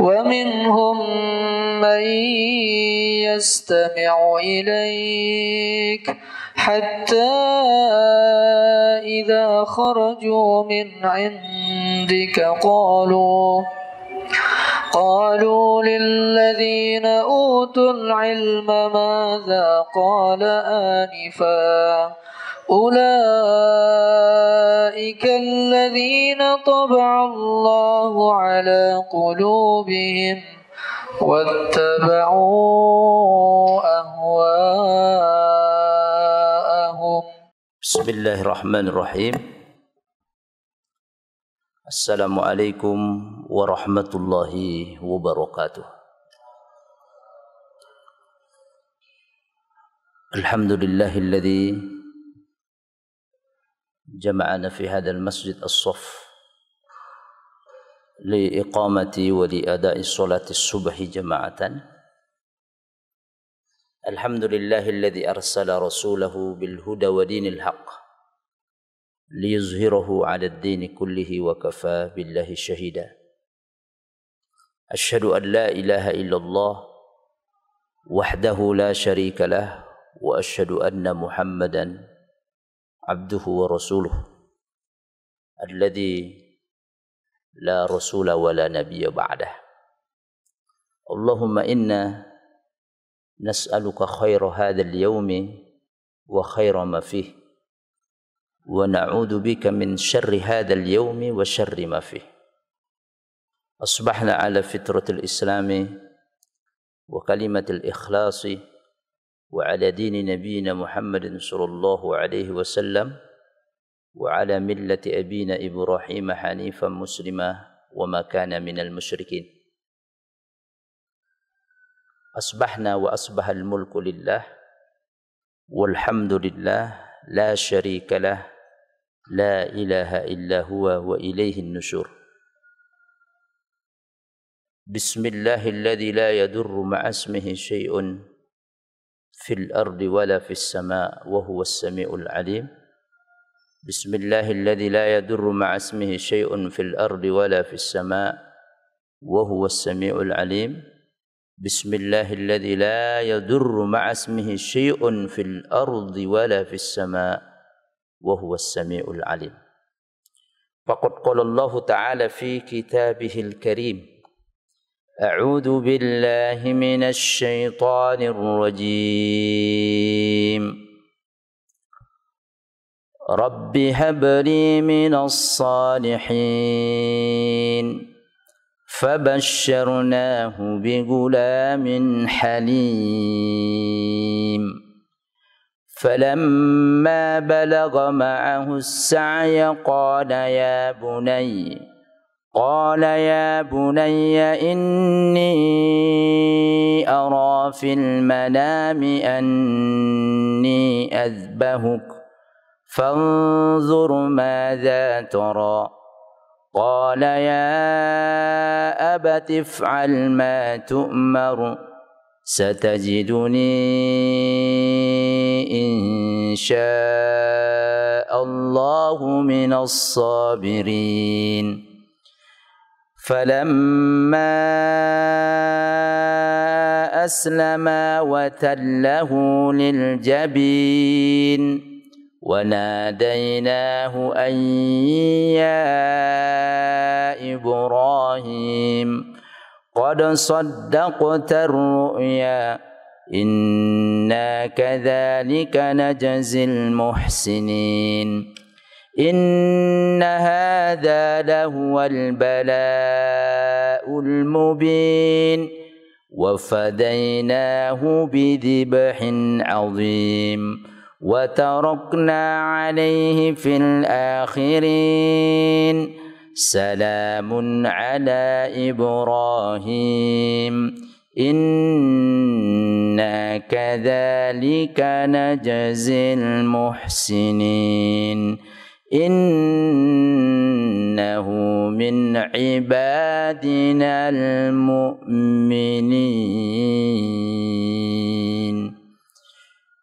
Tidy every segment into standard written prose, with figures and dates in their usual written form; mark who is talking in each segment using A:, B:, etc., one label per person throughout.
A: ومنهم من يستمع إليك حتى إذا خرجوا من عندك قالوا للذين أوتوا العلم ماذا قال آنفا أولئك الذين طبع الله على قلوبهم واتبعوا أهواءهم.
B: بسم الله الرحمن الرحيم. Assalamualaikum warahmatullahi wabarakatuh. Alhamdulillahilladzi jama'ana fi hadzal masjid as-saff li iqamati wa li ada'i sholati subhi jama'atan. Alhamdulillahilladzi arsala rasulahu bil huda wa dinil haqq liyuzhirahu 'ala ad-dini kullihi wa kafa billahi shahida. Asyhadu an la ilaha illallah wahdahu la syarika lah wa asyhadu anna Muhammadan abduhu wa rasuluh alladzi la rasula wa la nabiyya ba'dah. Allahumma inna nas'aluka khaira hadzal yaumi wa khaira ma fihi wa na'udzu bika min syarri hadzal yaumi wa syarri ma fihi. Asbahna ala fitratil islami wa kalimatil ikhlasi wa ala dini nabiyyina Muhammadin sallallahu alaihi wasallam wa ala millati abina Ibrahim hanifan muslima wa ma kana minal musyrikin. Asbahna wa asbahal mulku lillah walhamdulillah la syarika lah la ilaha illa huwa wa ilaihin nusyur. Bismillahilladzi la yadurru ma'asmihi syai'un fil ardi wala fis sama' wa huwas sami'ul alim. Bismillahilladzi la yadurru ma'asmihi syai'un fil ardi wala fis sama' wa huwas sami'ul alim. Bismillahilladzi la yadurru ma'asmihi syai'un fil ardi wala fis sama' wa huwas sami'ul alim. Faqad qala Allah ta'ala fi kitabihil karim, a'udzu billahi minasy syaithanir rajim. Rabbi habli minas salihin. Fabashsharnahu bigulamin halim. فلما بلغ معه السعي قال يا بني إني أرى في المنام أني أذبحك فانظر ماذا ترى قال يا أبت افعل ما تؤمر ستجدني إن شاء الله من الصابرين. فلما أسلما وتله للجبين وناديناه أن يا إبراهيم قد صدقت الرؤيا إنا كذلك نجزي المحسنين. إن هذا لهو البلاء المبين وفديناه بذبح عظيم وتركنا عليه في الآخرين. سلام على إبراهيم إنا كذلك نجزي المحسنين إنه من عبادنا المؤمنين.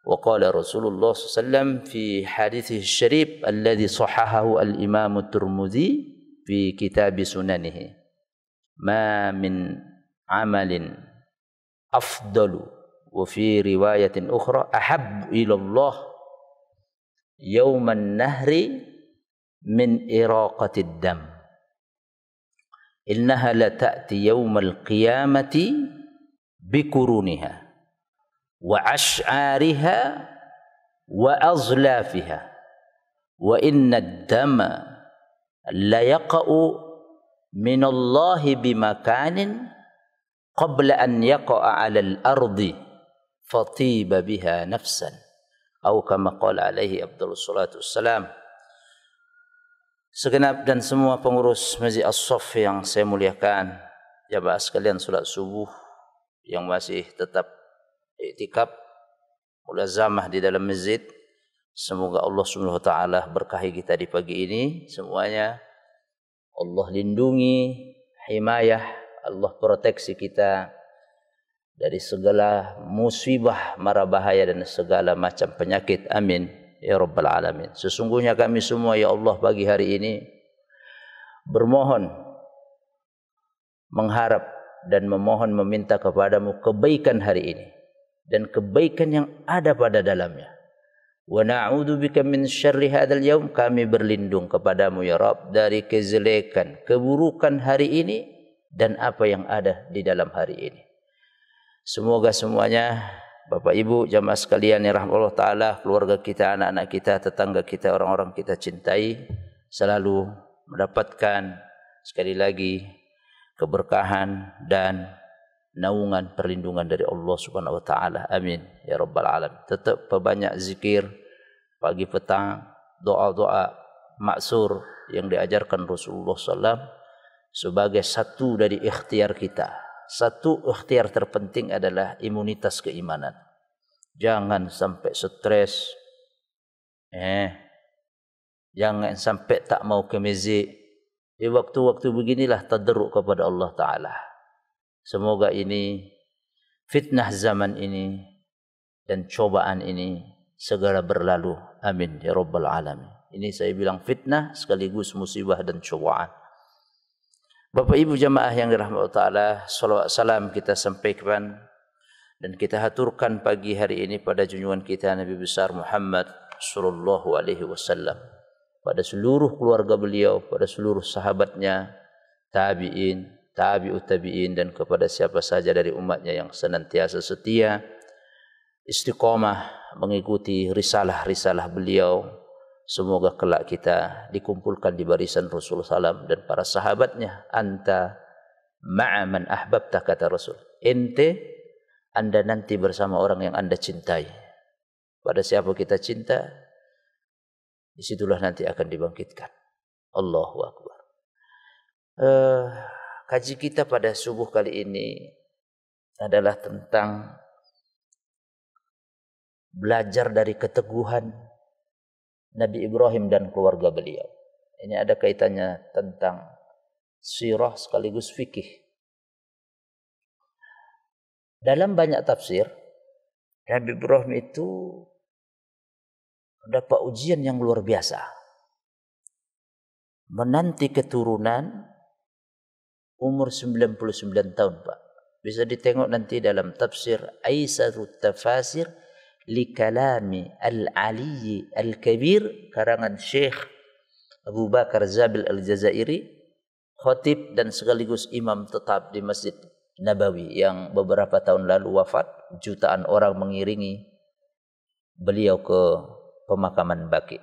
B: وقال رسول الله صلى الله عليه وسلم في حديثه الشريف الذي صححه الإمام الترمذي في كتاب سننه: ما من amalin afdalu wa fi riwayatin ukhra ahabbu ila Allah yauman nahri min iraqatid dam innaha la ta'ti yaumal qiyamati bikuruniha wa ash'ariha wa azlafiha wa inna ad-dama la yaqa'u min Allah bimakanin qabla an yaqa'a 'ala al-ardi fatiba biha nafsan atau kama qala alaihi afdhalus salatu wassalam. Segenap dan semua pengurus Masjid As-Saff yang saya muliakan, jamaah sekalian salat subuh yang masih tetap iktikaf mulazamah di dalam masjid, semoga Allah Subhanahu wa taala berkahi kita di pagi ini semuanya. Allah lindungi, himayah, Allah proteksi kita dari segala musibah, mara bahaya dan segala macam penyakit. Amin ya rabbal alamin. Sesungguhnya kami semua ya Allah pagi hari ini bermohon, mengharap dan memohon meminta kepadamu kebaikan hari ini dan kebaikan yang ada pada dalamnya. Wa na'udzubika min syarri hadzal yaum, kami berlindung kepadamu ya Rabb dari kejelekan, keburukan hari ini dan apa yang ada di dalam hari ini. Semoga semuanya Bapak Ibu jamaah sekalian yang rahmat Allah taala, keluarga kita, anak-anak kita, tetangga kita, orang-orang kita cintai selalu mendapatkan sekali lagi keberkahan dan naungan perlindungan dari Allah Subhanahu wa taala. Amin ya rabbal alamin. Tetap perbanyak zikir pagi petang, doa-doa maksur yang diajarkan Rasulullah SAW sebagai satu dari ikhtiar kita. Satu ikhtiar terpenting adalah imunitas keimanan. Jangan sampai stres. Jangan sampai tak mau ke masjid. Di waktu-waktu beginilah tadarruk kepada Allah Ta'ala. Semoga ini fitnah zaman ini dan cobaan ini segera berlalu. Amin ya rabbal alamin. Ini saya bilang fitnah sekaligus musibah dan cobaan. Bapak Ibu jamaah yang dirahmati Allah Ta'ala, salawat salam kita sampaikan dan kita haturkan pagi hari ini pada junjungan kita Nabi besar Muhammad sallallahu alaihi wasallam, pada seluruh keluarga beliau, pada seluruh sahabatnya, tabi'in, tabi'ut tabi'in, dan kepada siapa saja dari umatnya yang senantiasa setia istiqomah mengikuti risalah-risalah beliau. Semoga kelak kita dikumpulkan di barisan Rasulullah SAW dan para sahabatnya. Anta ma'a man ahbabta, kata Rasul. Anda nanti bersama orang yang Anda cintai. Pada siapa kita cinta, disitulah nanti akan dibangkitkan. Allahu Akbar. Kaji kita pada subuh kali ini adalah tentang belajar dari keteguhan Nabi Ibrahim dan keluarga beliau. Ini ada kaitannya tentang sirah sekaligus fikih. Dalam banyak tafsir, Nabi Ibrahim itu dapat ujian yang luar biasa. Menanti keturunan umur 99 tahun, Pak. Bisa ditengok nanti dalam tafsir Aisarut Tafasir li kalami al-Ali al-Kabir karangan Syekh Abu Bakar Zabil al-Jazairi, khatib dan sekaligus imam tetap di Masjid Nabawi yang beberapa tahun lalu wafat. Jutaan orang mengiringi beliau ke pemakaman Baqi.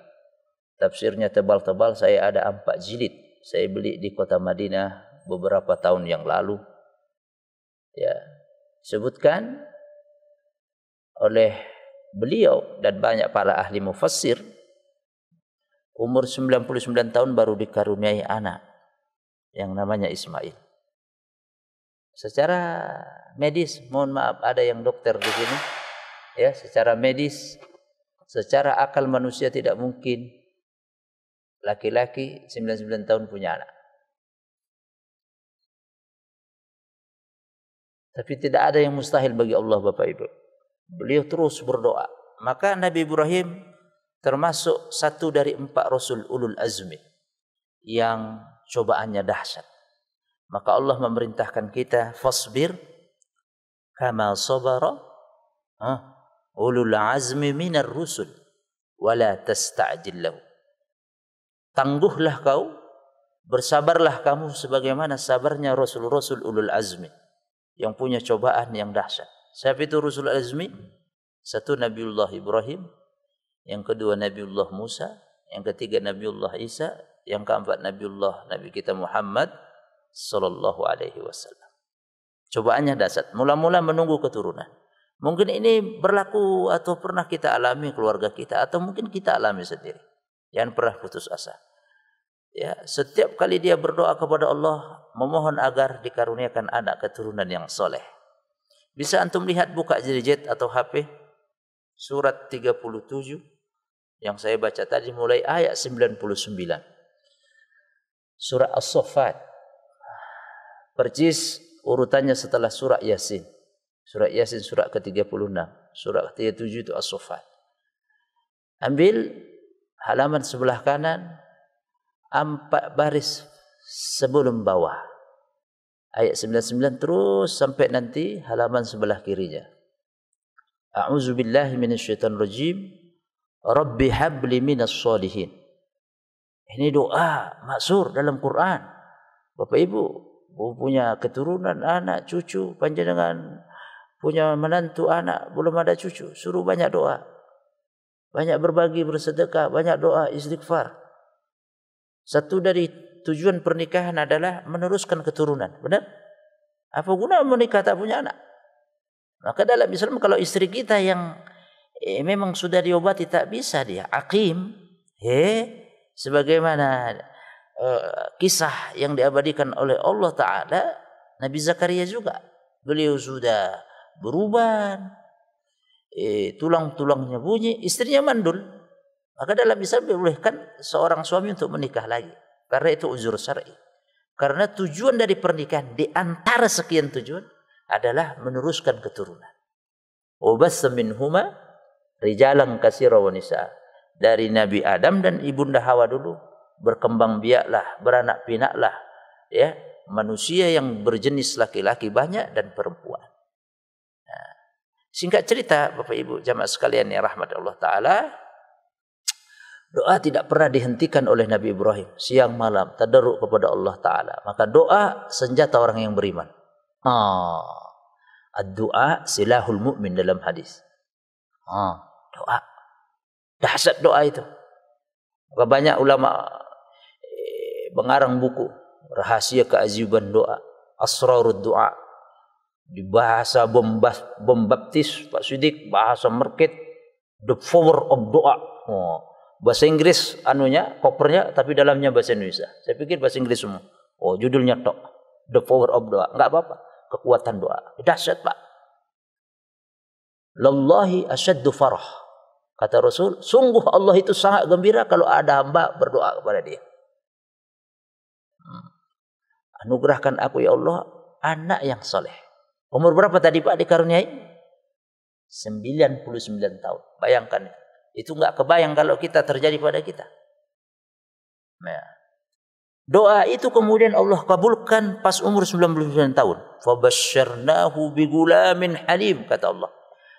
B: Tafsirnya tebal-tebal, saya ada 4 jilid. Saya beli di kota Madinah beberapa tahun yang lalu. Ya, sebutkan oleh beliau dan banyak para ahli mufassir, umur 99 tahun baru dikaruniai anak yang namanya Ismail. Secara medis, mohon maaf ada yang dokter di sini, ya, secara medis, secara akal manusia tidak mungkin laki-laki 99 tahun punya anak. Tapi tidak ada yang mustahil bagi Allah, Bapak Ibu. Beliau terus berdoa. Maka Nabi Ibrahim termasuk satu dari 4 Rasul Ulul Azmi yang cobaannya dahsyat. Maka Allah memerintahkan kita, fasbir kama sabara ulul azmi minar rusul wala tasta'jil lahu. Tangguhlah kau, bersabarlah kamu sebagaimana sabarnya rasul-rasul ulul azmi yang punya cobaan yang dahsyat. Siapa itu rasul azmi? Satu Nabiullah Ibrahim, yang kedua Nabiullah Musa, yang ketiga Nabiullah Isa, yang keempat Nabi kita Muhammad sallallahu alaihi wasallam. Cobaannya dahsyat. Mula-mula menunggu keturunan. Mungkin ini berlaku atau pernah kita alami keluarga kita, atau mungkin kita alami sendiri. Jangan pernah putus asa. Ya, setiap kali dia berdoa kepada Allah, memohon agar dikaruniakan anak keturunan yang soleh. Bisa antum lihat, buka gadget atau HP, surat 37 yang saya baca tadi mulai ayat 99. Surah As-Saffat. Persis urutannya setelah surah Yasin. Surah Yasin surah ke-36. Surah ke-37 itu As-Saffat. Ambil halaman sebelah kanan, 4 baris sebelum bawah. Ayat 99 terus sampai nanti halaman sebelah kirinya. A'udzu billahi minasyaitonir rajim. Rabbi habli minas sholihin. Ini doa maksur dalam Quran. Bapak Ibu punya keturunan, anak, cucu, panjenengan punya menantu, anak, belum ada cucu, suruh banyak doa. Banyak berbagi, bersedekah, banyak doa, istighfar. Satu dari tujuan pernikahan adalah meneruskan keturunan. Benar? Apa guna menikah tak punya anak? Maka dalam Islam kalau istri kita yang memang sudah diobati tak bisa dia aqim, sebagaimana kisah yang diabadikan oleh Allah Ta'ala, Nabi Zakaria juga. Beliau sudah beruban, tulang-tulangnya bunyi, istrinya mandul. Maka dalam Islam dibolehkan seorang suami untuk menikah lagi. Karena itu uzur syar'i. Karena tujuan dari pernikahan, di antara sekian tujuan, adalah meneruskan keturunan. Wabassa minhuma rijalan katsira wa nisaa. Dari Nabi Adam dan Ibunda Hawa dulu, berkembang biaklah, beranak pinaklah, ya, manusia yang berjenis laki-laki banyak dan perempuan. Nah, singkat cerita, Bapak Ibu jamaah sekalian yang rahmat Allah Ta'ala, doa tidak pernah dihentikan oleh Nabi Ibrahim. Siang malam tadarruk kepada Allah Ta'ala. Maka doa senjata orang yang beriman. Ad-du'a silahul mu'min dalam hadis. Doa. Dahsyat doa itu. Maka banyak ulama mengarang buku rahasia keajaiban doa, asrarud doa, di bahasa bombaptis Pak Sidik, bahasa merket, the power of doa. Bahasa Inggris anunya, kopernya, tapi dalamnya bahasa Indonesia. Saya pikir bahasa Inggris semua. Judulnya tok, the power of doa. Enggak apa-apa, kekuatan doa. Dahsyat Pak. Lallahi asyaddu farah. Kata Rasul, sungguh Allah itu sangat gembira kalau ada hamba berdoa kepada dia. Anugerahkan aku ya Allah anak yang soleh. Umur berapa tadi Pak dikaruniai? 99 tahun. Bayangkan. Itu enggak kebayang kalau kita terjadi pada kita. Nah, doa itu kemudian Allah kabulkan pas umur 99 tahun. Fabasyarnahu bigulamin halim, kata Allah.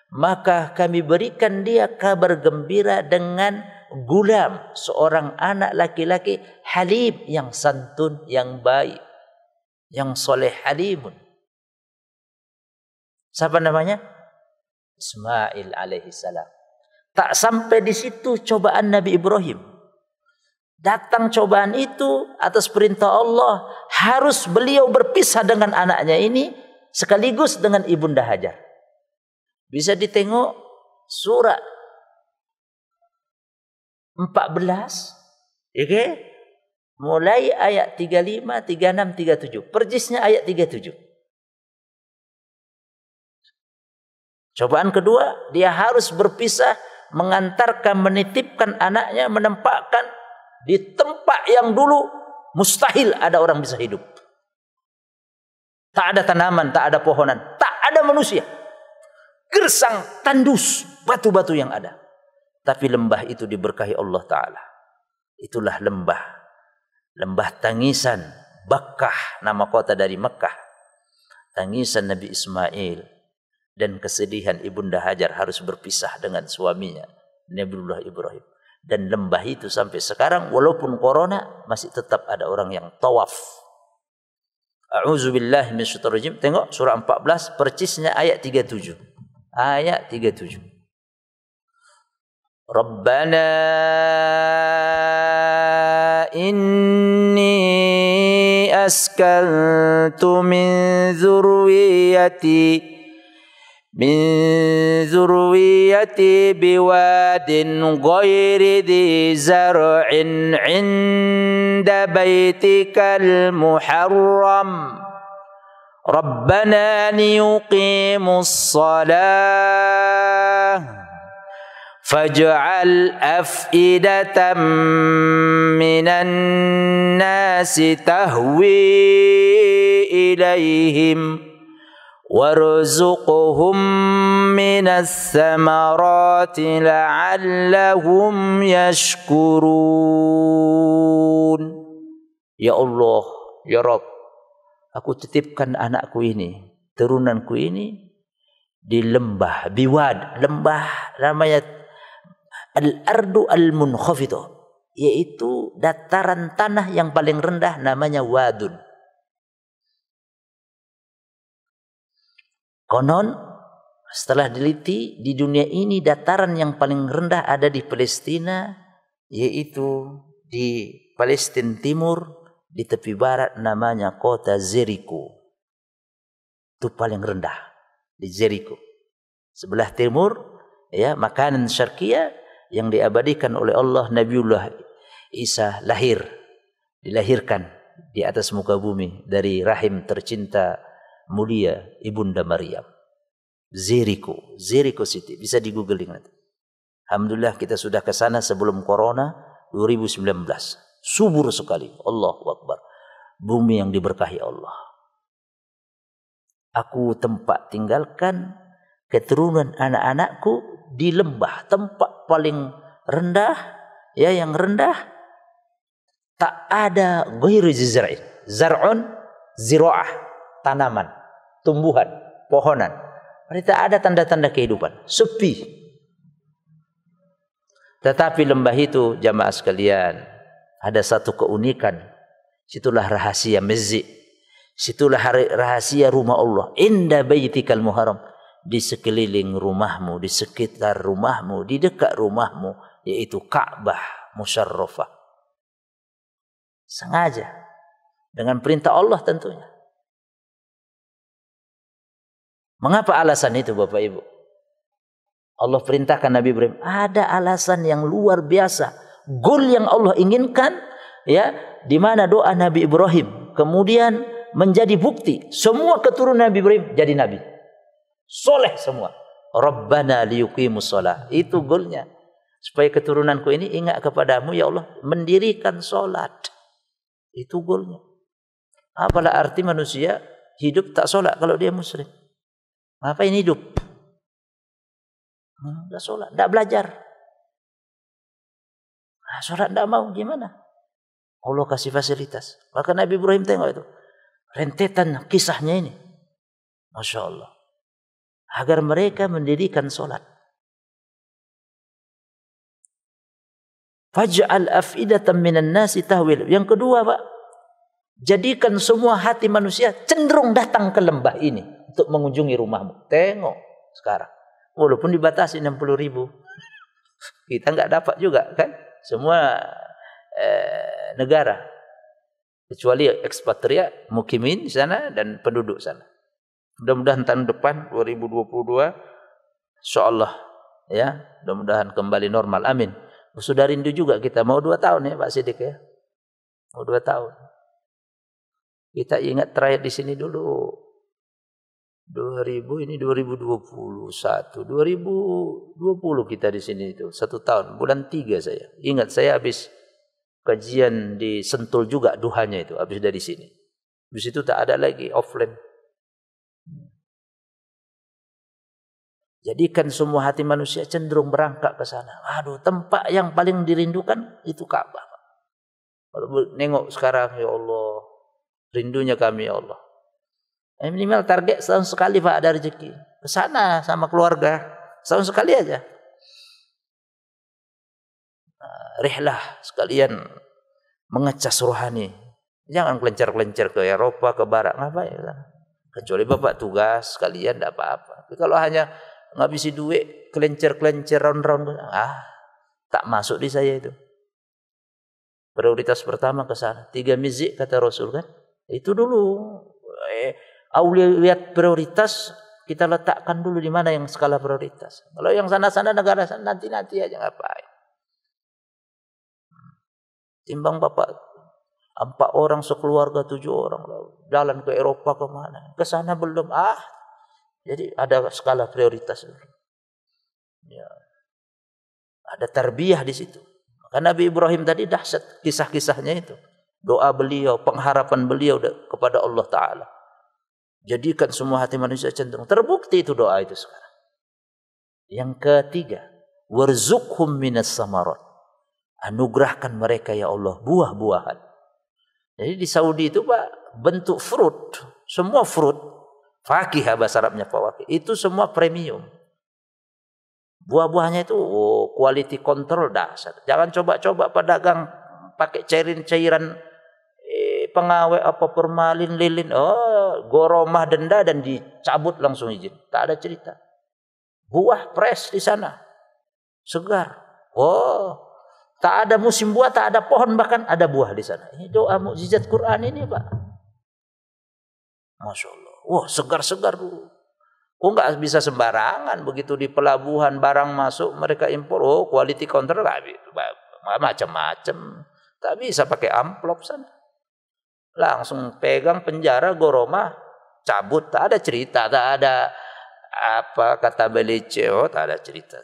B: Maka kami berikan dia kabar gembira dengan gulam, seorang anak laki-laki halim, yang santun, yang baik, yang soleh, halimun. Siapa namanya? Ismail alaihi salam. Tak sampai di situ cobaan Nabi Ibrahim. Datang cobaan itu atas perintah Allah, harus beliau berpisah dengan anaknya ini sekaligus dengan Ibunda Hajar. Bisa ditengok surah 14, okay? Mulai ayat 35, 36, 37. Persisnya ayat 37. Cobaan kedua, dia harus berpisah, mengantarkan, menitipkan anaknya, menempatkan di tempat yang dulu mustahil ada orang bisa hidup. Tak ada tanaman, tak ada pohonan, tak ada manusia. Gersang, tandus, batu-batu yang ada. Tapi lembah itu diberkahi Allah Ta'ala. Itulah lembah. Lembah tangisan, Bakkah, nama kota dari Mekah. Tangisan Nabi Ismail dan kesedihan Ibunda Hajar harus berpisah dengan suaminya Nabiullah Ibrahim. Dan lembah itu sampai sekarang walaupun corona masih tetap ada orang yang tawaf. A'udzubillahi minasyaitonir rajim. Tengok surah 14 percisnya ayat 37. Ayat 37. Rabbana inni askantu min zurriyati biwadin ghairi dhi zar'in 'inda baitikal muharram Rabbana liyuqimus shalah faj'al af'idatan minan nasi tahwi ilaihim warzuqhum minas samarati la'allahum yashkurun. Ya Allah, ya Rabb, aku titipkan anakku ini, turunanku ini di lembah biwad, lembah namanya al-ardu al-munkhafidhah, yaitu dataran tanah yang paling rendah namanya wadun. Konon setelah diliti di dunia ini dataran yang paling rendah ada di Palestina, yaitu di Palestina Timur di tepi barat namanya kota Jericho. Itu paling rendah di Jericho. Sebelah timur ya makanan syarqiyah yang diabadikan oleh Allah, Nabiullah Isa dilahirkan di atas muka bumi dari rahim tercinta mulia Ibunda Maryam. Jericho City, bisa di googling nanti. Alhamdulillah kita sudah ke sana sebelum corona 2019. Subur sekali. Allahu Akbar. Bumi yang diberkahi Allah. Aku tempat tinggalkan keturunan anak-anakku di lembah, tempat paling rendah, ya yang rendah. Tak ada ghairu zir'in. Zar'un, zira'ah, tanaman, tumbuhan, pohonan. Tak ada tanda-tanda kehidupan, sepi. Tetapi lembah itu jamaah sekalian, ada satu keunikan. Situlah rahasia masjid. Situlah rahasia rumah Allah. Inda baitikal muharram. Di sekeliling rumahmu, di sekitar rumahmu, di dekat rumahmu, yaitu Ka'bah musyarrafah. Sengaja dengan perintah Allah tentunya. Mengapa alasan itu Bapak Ibu? Allah perintahkan Nabi Ibrahim, ada alasan yang luar biasa. Goal yang Allah inginkan, ya, di mana doa Nabi Ibrahim kemudian menjadi bukti semua keturunan Nabi Ibrahim jadi nabi. Soleh semua. Rabbana liyuqimus shalah. Itu goalnya. Supaya keturunanku ini ingat kepadamu ya Allah, mendirikan solat. Itu goalnya. Apalah arti manusia hidup tak solat kalau dia muslim? Ngapain hidup? Enggak solat, enggak belajar. Solat enggak mau, gimana? Allah kasih fasilitas. Maka Nabi Ibrahim tengok itu. Rentetan kisahnya ini. Masya Allah. Agar mereka mendirikan solat. Faj'al af'idatan minan nasi tahwil. Yang kedua Pak, jadikan semua hati manusia cenderung datang ke lembah ini untuk mengunjungi rumahmu. Tengok sekarang. Walaupun dibatasi 60.000. Kita enggak dapat juga kan. Semua negara. Kecuali ekspatriat, mukimin di sana dan penduduk sana. Mudah-mudahan tahun depan 2022 insyaallah ya, mudah-mudahan kembali normal. Amin. Sudah rindu juga kita, mau 2 tahun ya Pak Sidik ya. Mau 2 tahun. Kita ingat terakhir di sini dulu 2000 ini 2021, 2020 kita di sini itu 1 tahun, bulan 3 saya. Ingat saya habis kajian di Sentul juga duhanya itu, habis dari sini. Habis itu tak ada lagi offline. Jadikan semua hati manusia cenderung berangkat ke sana. Aduh, tempat yang paling dirindukan itu Ka'bah. Kalau nengok sekarang, ya Allah, Rindunya kami ya Allah. Minimal target setahun sekali Pak ada rezeki. Ke sana sama keluarga. Setahun sekali aja. Rihlah sekalian mengecas rohani. Jangan kelencar-kelencar ke Eropa, ke Barat. Ngapain? Kecuali Bapak tugas sekalian tidak apa-apa. Tapi kalau hanya ngabisi duit, kelencar-kelencar round-round, tak masuk di saya itu. Prioritas pertama ke sana. 3 mizik kata Rasul kan. Itu dulu. Lihat prioritas, kita letakkan dulu di mana yang skala prioritas. Kalau yang sana-sana negara sana nanti-nanti aja ngapain. Timbang Bapak 4 orang sekeluarga 7 orang jalan ke Eropa kemana? Ke sana belum. Jadi ada skala prioritas. Ya. Ada tarbiyah di situ. Maka Nabi Ibrahim tadi dahsyat kisah-kisahnya itu. Doa beliau, pengharapan beliau kepada Allah Ta'ala. Jadikan semua hati manusia cenderung. Terbukti itu doa itu sekarang. Yang ketiga, warzuqhum minas samarat. Anugerahkan mereka ya Allah buah-buahan. Jadi di Saudi itu Pak bentuk fruit, semua fruit, fakih bahasa Arabnya fawakih, itu semua premium. Buah-buahnya itu quality control dahsyat. Jangan coba-coba pedagang pakai cairan pengawet apa formalin lilin, goromah denda dan dicabut langsung izin. Tak ada cerita. Buah fresh di sana, segar. Tak ada musim buah, tak ada pohon, bahkan ada buah di sana. Ini doa mukjizat Quran ini Pak. Masya Allah. Segar-segar dulu. Nggak bisa sembarangan. Begitu di pelabuhan barang masuk, mereka impor. Quality control macam-macam. Tak bisa pakai amplop sana. Langsung pegang penjara goroma, cabut. Tak ada cerita, tak ada kata beliceo, tak ada cerita.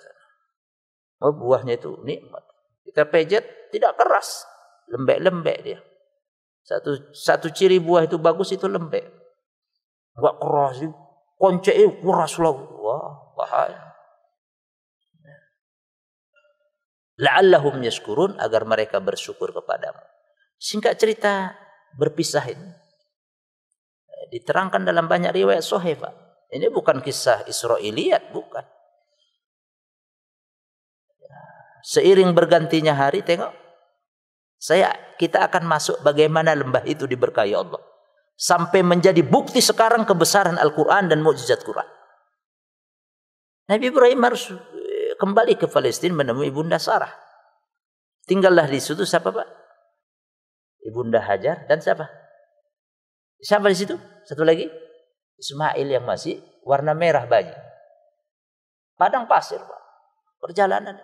B: Buahnya itu nikmat. Kita pejet tidak keras, lembek-lembek dia. Satu ciri buah itu bagus itu lembek. Enggak keras, koncek keras lah. Bahaya. La'allahum yashkurun, agar mereka bersyukur kepadamu. Singkat cerita, berpisah ini diterangkan dalam banyak riwayat sahih Pak. Ini bukan kisah Israiliyat, bukan. Seiring bergantinya hari, tengok, kita akan masuk bagaimana lembah itu diberkahi Allah, sampai menjadi bukti sekarang kebesaran Al-Quran dan mukjizat Quran. Nabi Ibrahim harus kembali ke Palestina menemui Ibunda Sarah. Tinggallah di situ siapa Pak? Ibunda Hajar dan siapa? Siapa di situ? Satu lagi, Ismail yang masih warna merah bayi. Padang pasir Pak. Perjalanan.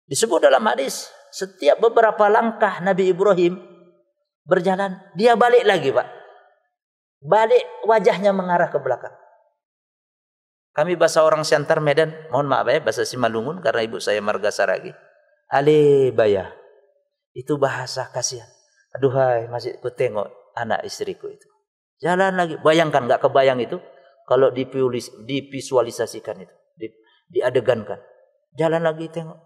B: Disebut dalam hadis, setiap beberapa langkah Nabi Ibrahim berjalan, dia balik lagi Pak. Balik wajahnya mengarah ke belakang. Kami bahasa orang Siantar Medan, mohon maaf ya, bahasa Simalungun karena ibu saya marga Saragi. Ale baya. Itu bahasa kasihan. Aduhai, masih ku tengok anak istriku itu. Jalan lagi. Bayangkan, gak kebayang itu kalau divisualisasikan itu, diadegankan. Jalan lagi tengok.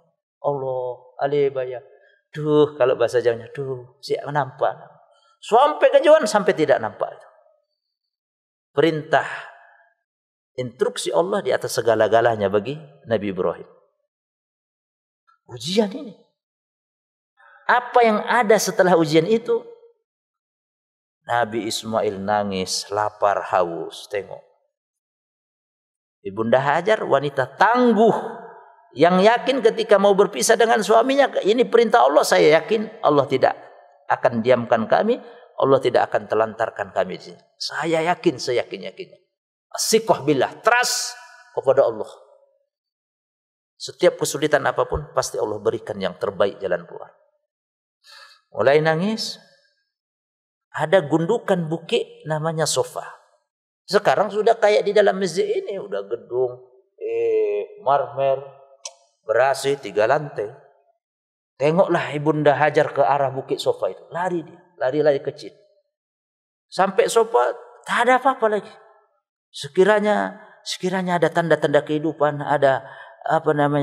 B: Allah, alibaya. Kalau bahasa Jawanya, siap nampak. Sampai kejauhan sampai tidak nampak itu. Perintah, instruksi Allah di atas segala-galanya bagi Nabi Ibrahim. Ujian ini. Apa yang ada setelah ujian itu? Nabi Ismail nangis, lapar, haus. Tengok. Ibunda Hajar wanita tangguh, yang yakin ketika mau berpisah dengan suaminya, ini perintah Allah, saya yakin Allah tidak akan diamkan kami, Allah tidak akan telantarkan kami. Saya yakin, seyakin-yakinnya. As-siqah billah, trust kepada Allah. Setiap kesulitan apapun, pasti Allah berikan yang terbaik jalan keluar. Mulai nangis, ada gundukan bukit namanya sofa. Sekarang sudah kayak di dalam masjid ini, udah gedung, marmer, berasi 3 lantai. Tengoklah Ibunda Hajar ke arah bukit sofa itu. Lari dia. Lari-lari kecil. Sampai sofa, tak ada apa-apa lagi. Sekiranya ada tanda-tanda kehidupan, ada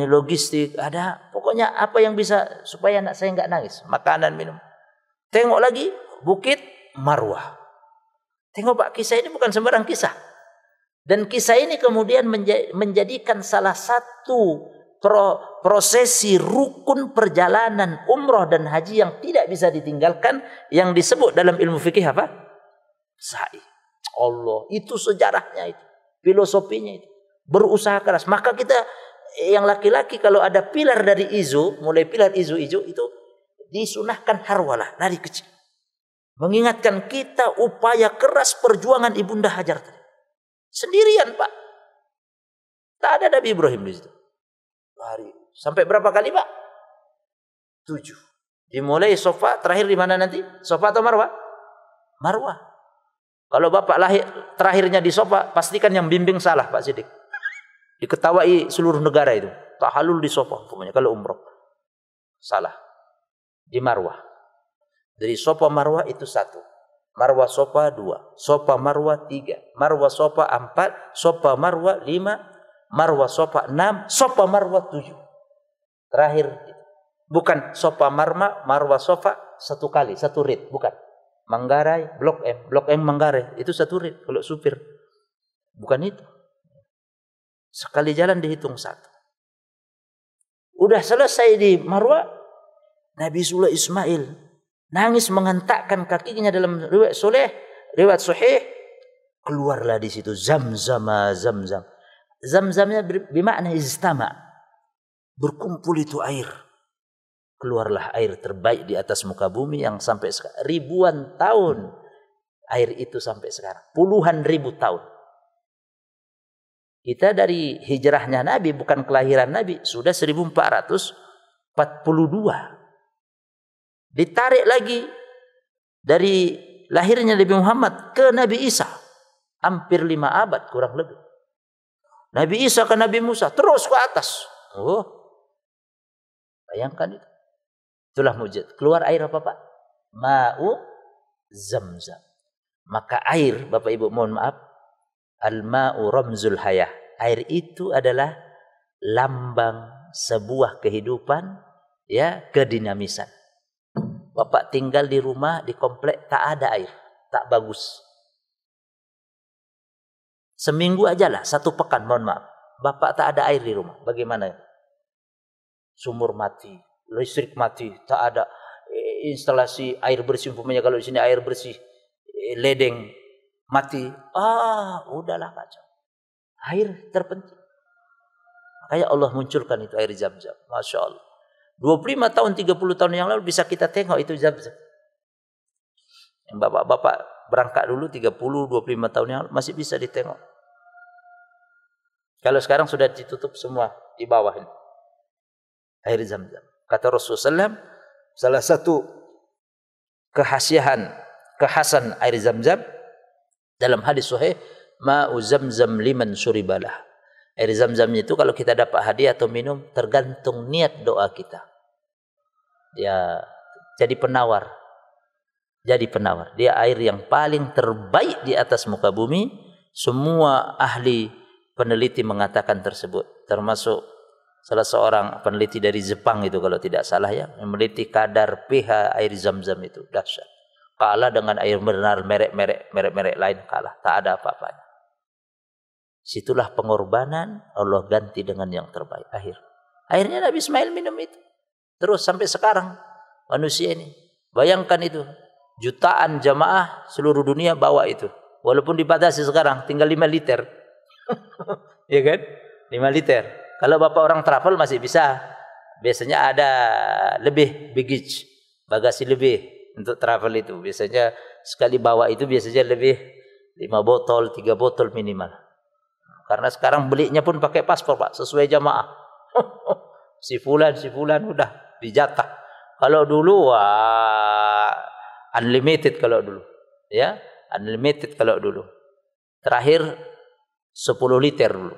B: logistik, ada pokoknya apa yang bisa supaya anak saya enggak nangis. Makanan, minum. Tengok lagi, Bukit Marwah. Tengok Pak, kisah ini bukan sembarang kisah. Dan kisah ini kemudian menjadikan salah satu prosesi rukun perjalanan umroh dan haji yang tidak bisa ditinggalkan, yang disebut dalam ilmu fikih apa? Sa'i. Allah, itu sejarahnya itu, filosofinya itu. Berusaha keras. Maka kita yang laki-laki kalau ada pilar dari izu, mulai pilar izu itu disunahkan harwalah, lari kecil. Mengingatkan kita upaya keras perjuangan Ibunda Hajar tadi. Sendirian Pak. Tak ada Nabi Ibrahim di situ. Lari. Sampai berapa kali Pak? 7. Dimulai Sofa, terakhir di mana nanti? Sofa atau Marwah? Marwah. Kalau Bapak lahir terakhirnya di Sofa, pastikan yang bimbing salah Pak Sidik. Diketawai seluruh negara itu. Tahalul di Sofa umpamanya kalau umroh. Salah. Di Marwah. Dari Sofa Marwah itu 1. Marwah Sofa 2, Sofa Marwah 3, Marwah Sofa 4, Sofa Marwah 5, Marwah Sofa 6, Sofa Marwah 7. Terakhir, bukan Sofa Marwah Sofa 1 kali, 1 rit, bukan. Manggarai, Blok M Manggarai, itu 1 rit kalau supir. Bukan itu. Sekali jalan dihitung 1. Udah selesai di Marwah, Nabi Sula Ismail nangis menghentakkan kakinya dalam riwayat sahih, keluarlah di situ Zamzam. Zamzamnya bermakna istama. Berkumpul itu air. Keluarlah air terbaik di atas muka bumi yang sampai sekarang ribuan tahun air itu sampai sekarang, puluhan ribu tahun. Kita dari hijrahnya Nabi, bukan kelahiran Nabi, sudah 1442. Ditarik lagi dari lahirnya Nabi Muhammad ke Nabi Isa. Hampir 5 abad kurang lebih. Nabi Isa ke Nabi Musa. Terus ke atas. Oh, bayangkan itu. Itulah mujizat. Keluar air apa Pak? Ma'u Zamzam. Maka air, Bapak Ibu mohon maaf. Al-ma'u ramzul hayah. Air itu adalah lambang sebuah kehidupan, ya, kedinamisan. Bapak tinggal di rumah, di komplek, tak ada air. Tak bagus. Seminggu aja lah, 1 pekan, mohon maaf. Bapak tak ada air di rumah. Bagaimana? Sumur mati, listrik mati, tak ada instalasi air bersih. Umpamanya kalau di sini air bersih, ledeng mati. Udahlah kacau. Air terpenting. Makanya Allah munculkan itu air Zam-Zam. Masya Allah. 25 tahun, 30 tahun yang lalu bisa kita tengok itu Zam-Zam. Yang bapak-bapak berangkat dulu 30, 25 tahun yang lalu masih bisa ditengok. Kalau sekarang sudah ditutup semua di bawah ini. Air Zam-Zam. Kata Rasulullah SAW, salah satu kekhasan air Zam-Zam dalam hadis sahih, ma'u Zam-Zam liman syuribalah. Air Zam-Zamnya itu kalau kita dapat hadiah atau minum tergantung niat doa kita. Dia jadi penawar. Dia air yang paling terbaik di atas muka bumi. Semua ahli peneliti mengatakan tersebut. Termasuk salah seorang peneliti dari Jepang itu kalau tidak salah ya, yang meneliti kadar pH air Zam-Zam itu dahsyat. Kalah dengan air benar merek lain, kalah. Tak ada apa-apanya. Situlah pengorbanan, Allah ganti dengan yang terbaik. Akhirnya Nabi Ismail minum itu. Terus sampai sekarang manusia ini. Bayangkan itu. Jutaan jamaah seluruh dunia bawa itu. Walaupun dibatasi sekarang tinggal 5 liter. Ya kan? 5 liter. Kalau Bapak orang travel masih bisa. Biasanya ada lebih baggage. Bagasi lebih untuk travel itu. Biasanya sekali bawa itu biasanya lebih 5 botol, 3 botol minimal. Karena sekarang belinya pun pakai paspor Pak, sesuai jamaah. Si fulan udah dijatah. Kalau dulu unlimited kalau dulu. Ya, unlimited kalau dulu. Terakhir 10 liter dulu.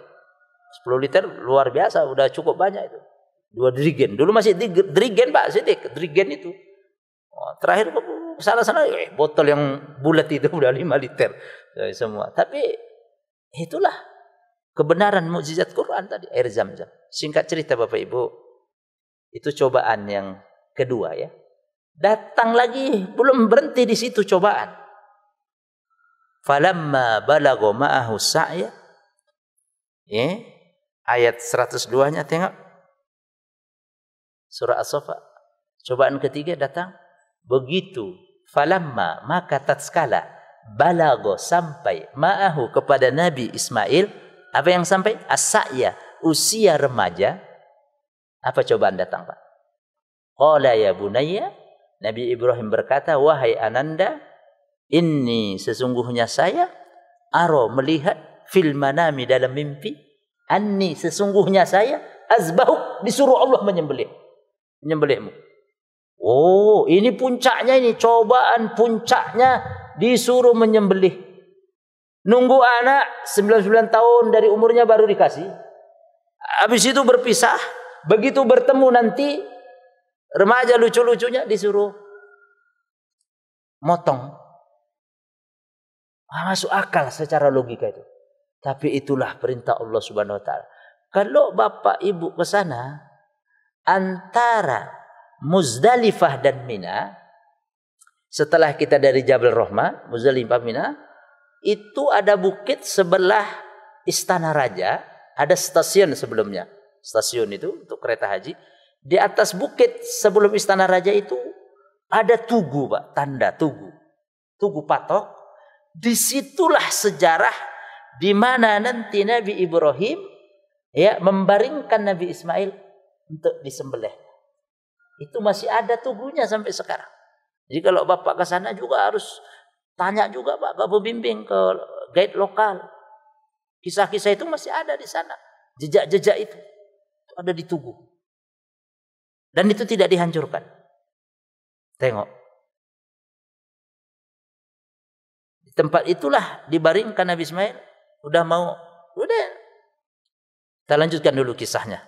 B: 10 liter luar biasa, udah cukup banyak itu. 2 drigen. Dulu masih drigen Pak, Sidik, drigen itu. Terakhir sana botol yang bulat itu udah 5 liter semua. Tapi itulah kebenaran mukjizat Quran tadi, air Zam-Zam. Singkat cerita Bapak Ibu, itu cobaan yang kedua ya. Datang lagi, belum berhenti di situ cobaan. Falamma balagha ma'ahu sa'ya. Ya, ayat 102-nya tengok. Surah As-Saffat. Cobaan ketiga datang. Begitu falamma, maka tatkala balagha, sampai ma'ahu, kepada Nabi Ismail, apa yang sampai? As-sa'ya, usia remaja. Apa cobaan datang, Pak? Qala ya bunayya, Nabi Ibrahim berkata, wahai ananda, inni, sesungguhnya saya, aro, melihat, fil manami, dalam mimpi, anni, sesungguhnya saya, azbahu, disuruh Allah menyembelihmu. Oh, ini puncaknya, ini cobaan puncaknya, disuruh menyembelih. Nunggu anak 99 tahun dari umurnya baru dikasih. Habis itu berpisah. Begitu bertemu nanti remaja lucu-lucunya disuruh motong. Masuk akal secara logika itu. Tapi itulah perintah Allah Subhanahu wa taala. Kalau bapak ibu ke sana antara Muzdalifah dan Mina, setelah kita dari Jabal Rahmah, Muzdalifah, Mina, itu ada bukit sebelah Istana Raja, ada stasiun sebelumnya. Stasiun itu untuk kereta haji. Di atas bukit sebelum Istana Raja itu ada tugu, Pak, tanda tugu. Tugu patok. Disitulah sejarah di mana nanti Nabi Ibrahim ya membaringkan Nabi Ismail untuk disembelih. Itu masih ada tugunya sampai sekarang. Jadi kalau Bapak ke sana juga harus tanya juga, Pak, ke pembimbing, ke guide lokal. Kisah-kisah itu masih ada di sana. Jejak-jejak itu ada di tugu. Dan itu tidak dihancurkan. Tengok. Di tempat itulah dibaringkan Nabi Ismail. Udah. Kita lanjutkan dulu kisahnya.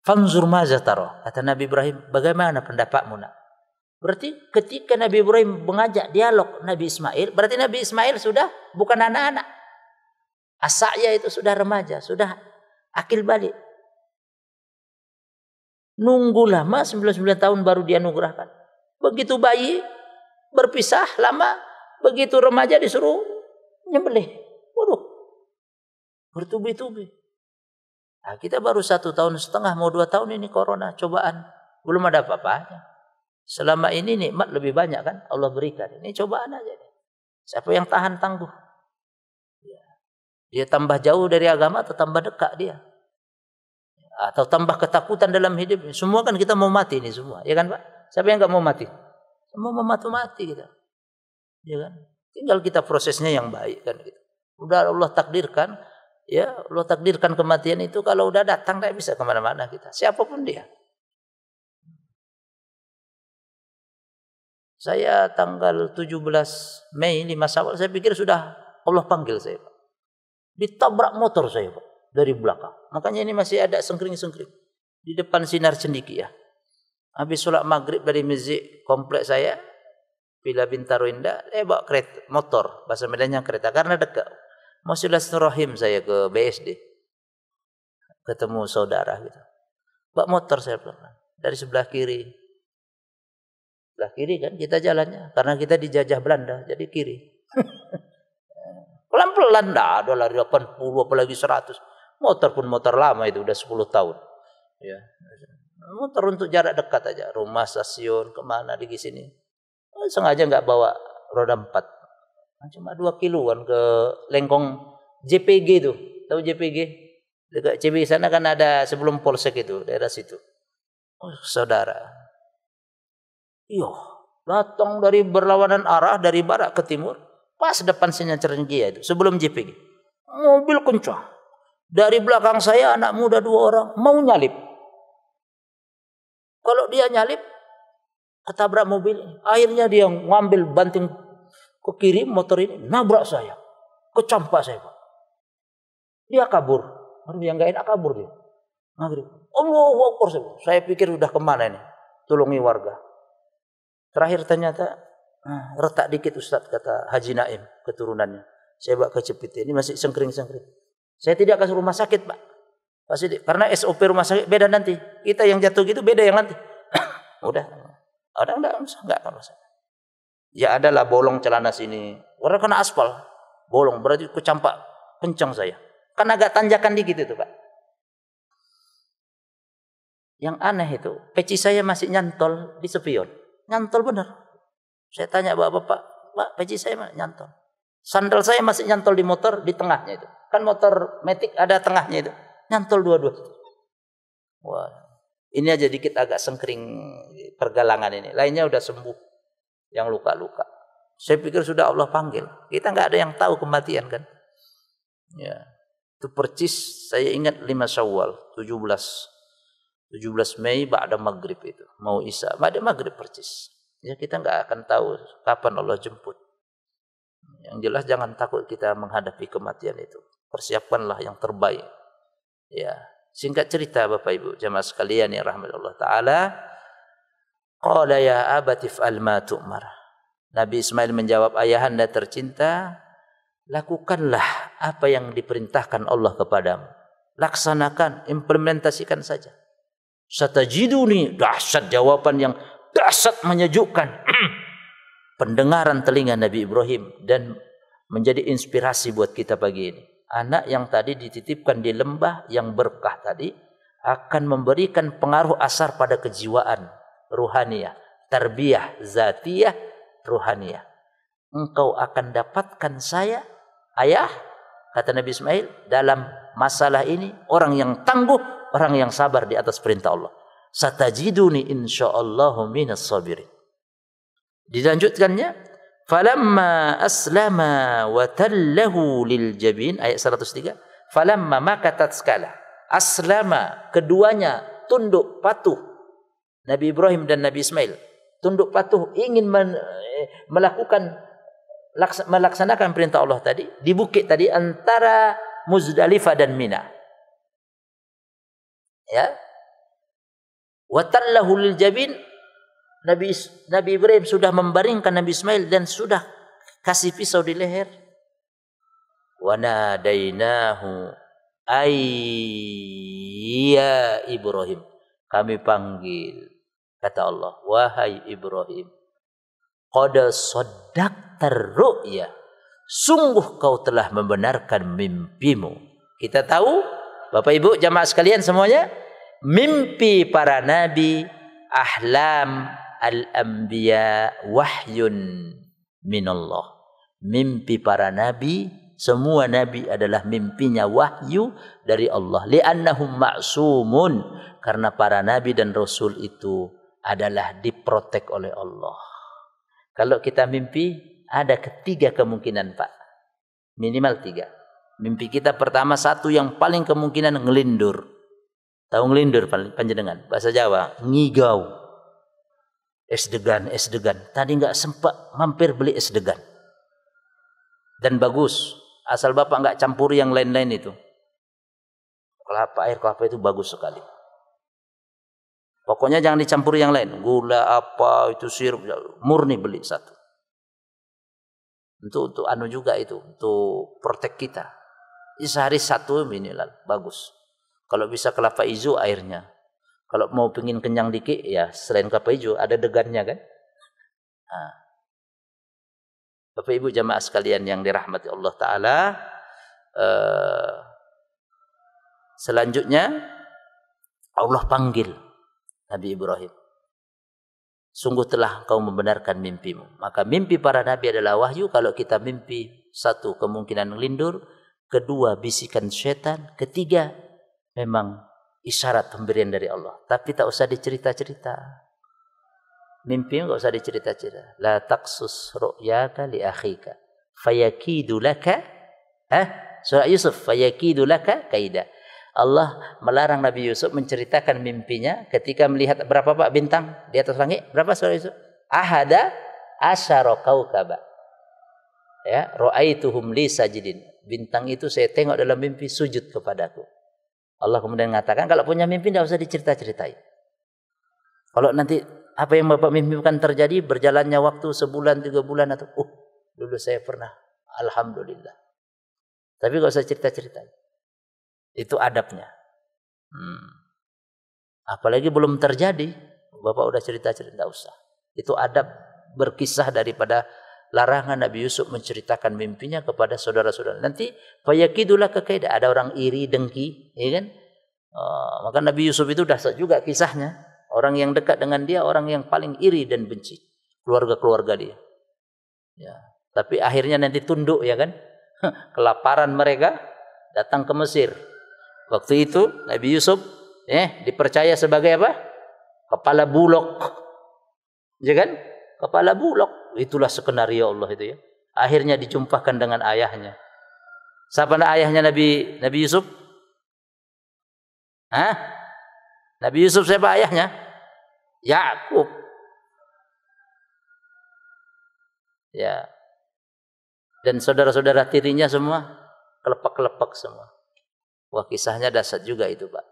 B: Fanzur maza taro. Kata Nabi Ibrahim, bagaimana pendapatmu, nak? Berarti ketika Nabi Ibrahim mengajak dialog Nabi Ismail, berarti Nabi Ismail sudah bukan anak-anak. As-sa'ya itu sudah remaja, sudah akil balik. Nunggu lama 99 tahun baru dianugerahkan. Begitu bayi berpisah lama, begitu remaja disuruh nyembelih. Waduh, bertubi-tubi. Nah, kita baru 1,5 tahun, mau 2 tahun ini corona, cobaan. Belum ada apa-apanya. Selama ini nikmat lebih banyak kan Allah berikan. Ini cobaan aja nih. Siapa yang tahan tangguh? Dia tambah jauh dari agama atau tambah dekat dia? Atau tambah ketakutan dalam hidup. Semua kan kita mau mati ini semua, ya kan, Pak? Siapa yang enggak mau mati? Semua mau mati kita. Ya kan? Tinggal kita prosesnya yang baik kan gitu. Udah Allah takdirkan, ya Allah takdirkan kematian itu kalau udah datang enggak bisa kemana mana kita. Siapapun dia. Saya tanggal 17 Mei 5 Syawal saya pikir sudah Allah panggil saya, Pak. Ditabrak motor saya, Pak, dari belakang. Makanya ini masih ada sengkring-sengkring di depan Sinar Cendekia. Habis sholat maghrib dari masjid kompleks saya, Villa Bintaro Indah, bawa kereta, motor, bahasa Medannya kereta, karena dekat. Mau silaturahim saya ke BSD. Ketemu saudara gitu. Bawa motor saya pelan-pelan dari sebelah kiri. Sebelah kiri kan kita jalannya, karena kita dijajah Belanda, jadi kiri. Pelan-pelan, ada lari 80 apalagi 100. Motor pun motor lama itu udah 10 tahun. Ya. Motor untuk jarak dekat aja, rumah, stasiun, kemana di sini. Sengaja nggak bawa roda 4. Cuma 2 kiloan ke Lengkong JPG itu. Tahu JPG? Dekat JPG sana kan ada sebelum Polsek itu, daerah situ. Oh, saudara. Iya, datang dari berlawanan arah dari barat ke timur. Pas depan Sinar Cendekia itu, sebelum JPG. Mobil kencang. Dari belakang saya anak muda 2 orang mau nyalip. Kalau dia nyalip, ketabrak mobil. Akhirnya dia ngambil banting ke kiri motor ini, nabrak saya. Kecampak saya, Pak. Dia kabur. Yang gak enak kabur dia. Maghrib. Allahu Akbar. Saya pikir udah kemana ini. Tolongi warga. Terakhir ternyata retak dikit Ustaz, kata Haji Naim keturunannya. Saya bawa ke Cepiti. Ini masih sengkring-sengkring. Saya tidak ke rumah sakit, Pak. Pasti karena SOP rumah sakit beda nanti. Kita yang jatuh gitu beda yang nanti. Udah. Orang enggak masalah. Ya adalah bolong celana sini. Orang kena aspal. Bolong berarti kecampak kencang saya. Kan agak tanjakan dikit itu, Pak. Yang aneh itu, peci saya masih nyantol di spion. Nyantol benar. Saya tanya bapak-bapak, Pak, peci saya nyantol. Sandal saya masih nyantol di motor di tengahnya itu. Kan motor Matic ada tengahnya itu. Nyantol dua-dua. Wah, ini aja dikit agak sengkering pergelangan ini. Lainnya udah sembuh. Yang luka-luka. Saya pikir sudah Allah panggil. Kita nggak ada yang tahu kematian kan. Ya. Itu percis saya ingat 5 Syawal 17 Mei ba'da maghrib itu. Mau Isya, ba'da maghrib percis. Ya kita nggak akan tahu kapan Allah jemput. Yang jelas jangan takut kita menghadapi kematian itu. Persiapkanlah yang terbaik. Ya, singkat cerita Bapak Ibu jamaah sekalian yang rahmat Allah taala, qala ya abati fa'al ma tu'mar. Nabi Ismail menjawab, ayahanda tercinta, lakukanlah apa yang diperintahkan Allah kepadamu. Laksanakan, implementasikan saja. Satajiduni, dahsyat jawaban yang dahsyat menyejukkan. Pendengaran telinga Nabi Ibrahim dan menjadi inspirasi buat kita pagi ini. Anak yang tadi dititipkan di lembah yang berkah tadi akan memberikan pengaruh asar pada kejiwaan ruhaniyah, tarbiyah zatiyah ruhaniyah. Engkau akan dapatkan saya, ayah, kata Nabi Ismail, dalam masalah ini orang yang tangguh, orang yang sabar di atas perintah Allah. Satajiduni insyaallahu minas sabirin. Dilanjutkannya, falamma aslama wa tallahu lil jabin, ayat 103. Falamma makatat skala. Aslama, keduanya tunduk patuh. Nabi Ibrahim dan Nabi Ismail tunduk patuh, ingin melaksanakan perintah Allah tadi di bukit tadi antara Muzdalifah dan Mina. Ya. Wa tallahu lil jabin, Nabi Ibrahim sudah membaringkan Nabi Ismail dan sudah kasih pisau di leher. Wa nadainahu ayya Ibrahim. Kami panggil, kata Allah, wahai Ibrahim, qad saddaqtar ru'ya. Sungguh kau telah membenarkan mimpimu. Kita tahu, Bapak Ibu jamaah sekalian semuanya, mimpi para nabi, ahlam al-anbiya wahyun minallah. Mimpi para nabi, semua nabi adalah mimpinya wahyu dari Allah. Li'annahum ma'sumun, karena para nabi dan rasul itu adalah diprotek oleh Allah. Kalau kita mimpi, ada 3 kemungkinan, Pak. Minimal 3. Mimpi kita pertama, satu yang paling kemungkinan ngelindur. Tahu ngelindur panjenengan? Bahasa Jawa, ngigau. Es degan. Tadi nggak sempat mampir beli es degan. Dan bagus. Asal Bapak nggak campuri yang lain-lain itu. Air kelapa itu bagus sekali. Pokoknya jangan dicampuri yang lain. Gula apa, itu sirup. Murni beli satu. Untuk anu juga itu. Untuk protek kita. Ini sehari satu minimal. Bagus. Kalau bisa kelapa hijau airnya. Kalau mau pengen kenyang dikit, ya selain kelapa hijau ada degannya kan. Nah. Bapak Ibu jamaah sekalian yang dirahmati Allah Ta'ala. Selanjutnya Allah panggil Nabi Ibrahim. Sungguh telah kau membenarkan mimpimu. Maka mimpi para nabi adalah wahyu. Kalau kita mimpi, satu kemungkinan lindur, kedua bisikan syaitan, ketiga memang isyarat pemberian dari Allah. Tapi tak usah dicerita-cerita. Mimpi enggak usah dicerita-cerita. La taqsus ru'yaka li akhika fayakidu laka surah Yusuf, fayakidu laka kaida. Allah melarang Nabi Yusuf menceritakan mimpinya ketika melihat berapa Pak bintang di atas langit? Berapa surah Yusuf? Ahada asyara kaukaba. Ya, ra'aituhum li sajidin. Bintang itu saya tengok dalam mimpi sujud kepadaku. Allah kemudian mengatakan, kalau punya mimpi tidak usah dicerita-ceritain. Kalau nanti apa yang Bapak mimpikan terjadi, berjalannya waktu sebulan, 3 bulan atau dulu saya pernah, alhamdulillah. Tapi enggak usah cerita-ceritain. Itu adabnya. Apalagi belum terjadi. Bapak udah cerita-cerita, enggak usah. Itu adab berkisah daripada larangan Nabi Yusuf menceritakan mimpinya kepada saudara-saudara. Nanti fayakidulah kekaidah, ada orang iri, dengki, ya kan? Maka Nabi Yusuf itu dahsyat juga kisahnya. Orang yang dekat dengan dia, orang yang paling iri dan benci keluarga-keluarga dia. Ya. Tapi akhirnya nanti tunduk, ya kan? Kelaparan mereka datang ke Mesir. Waktu itu Nabi Yusuf dipercaya sebagai apa? Kepala bulog. Ya kan? Kepala bulog. Itulah skenario Allah itu ya. Akhirnya dijumpakan dengan ayahnya. Siapa ayahnya Nabi Yusuf? Nabi Yusuf siapa ayahnya? Yakub. Ya. Dan saudara-saudara tirinya semua kelepak-kelepak semua. Wah, kisahnya dahsyat juga itu, Pak.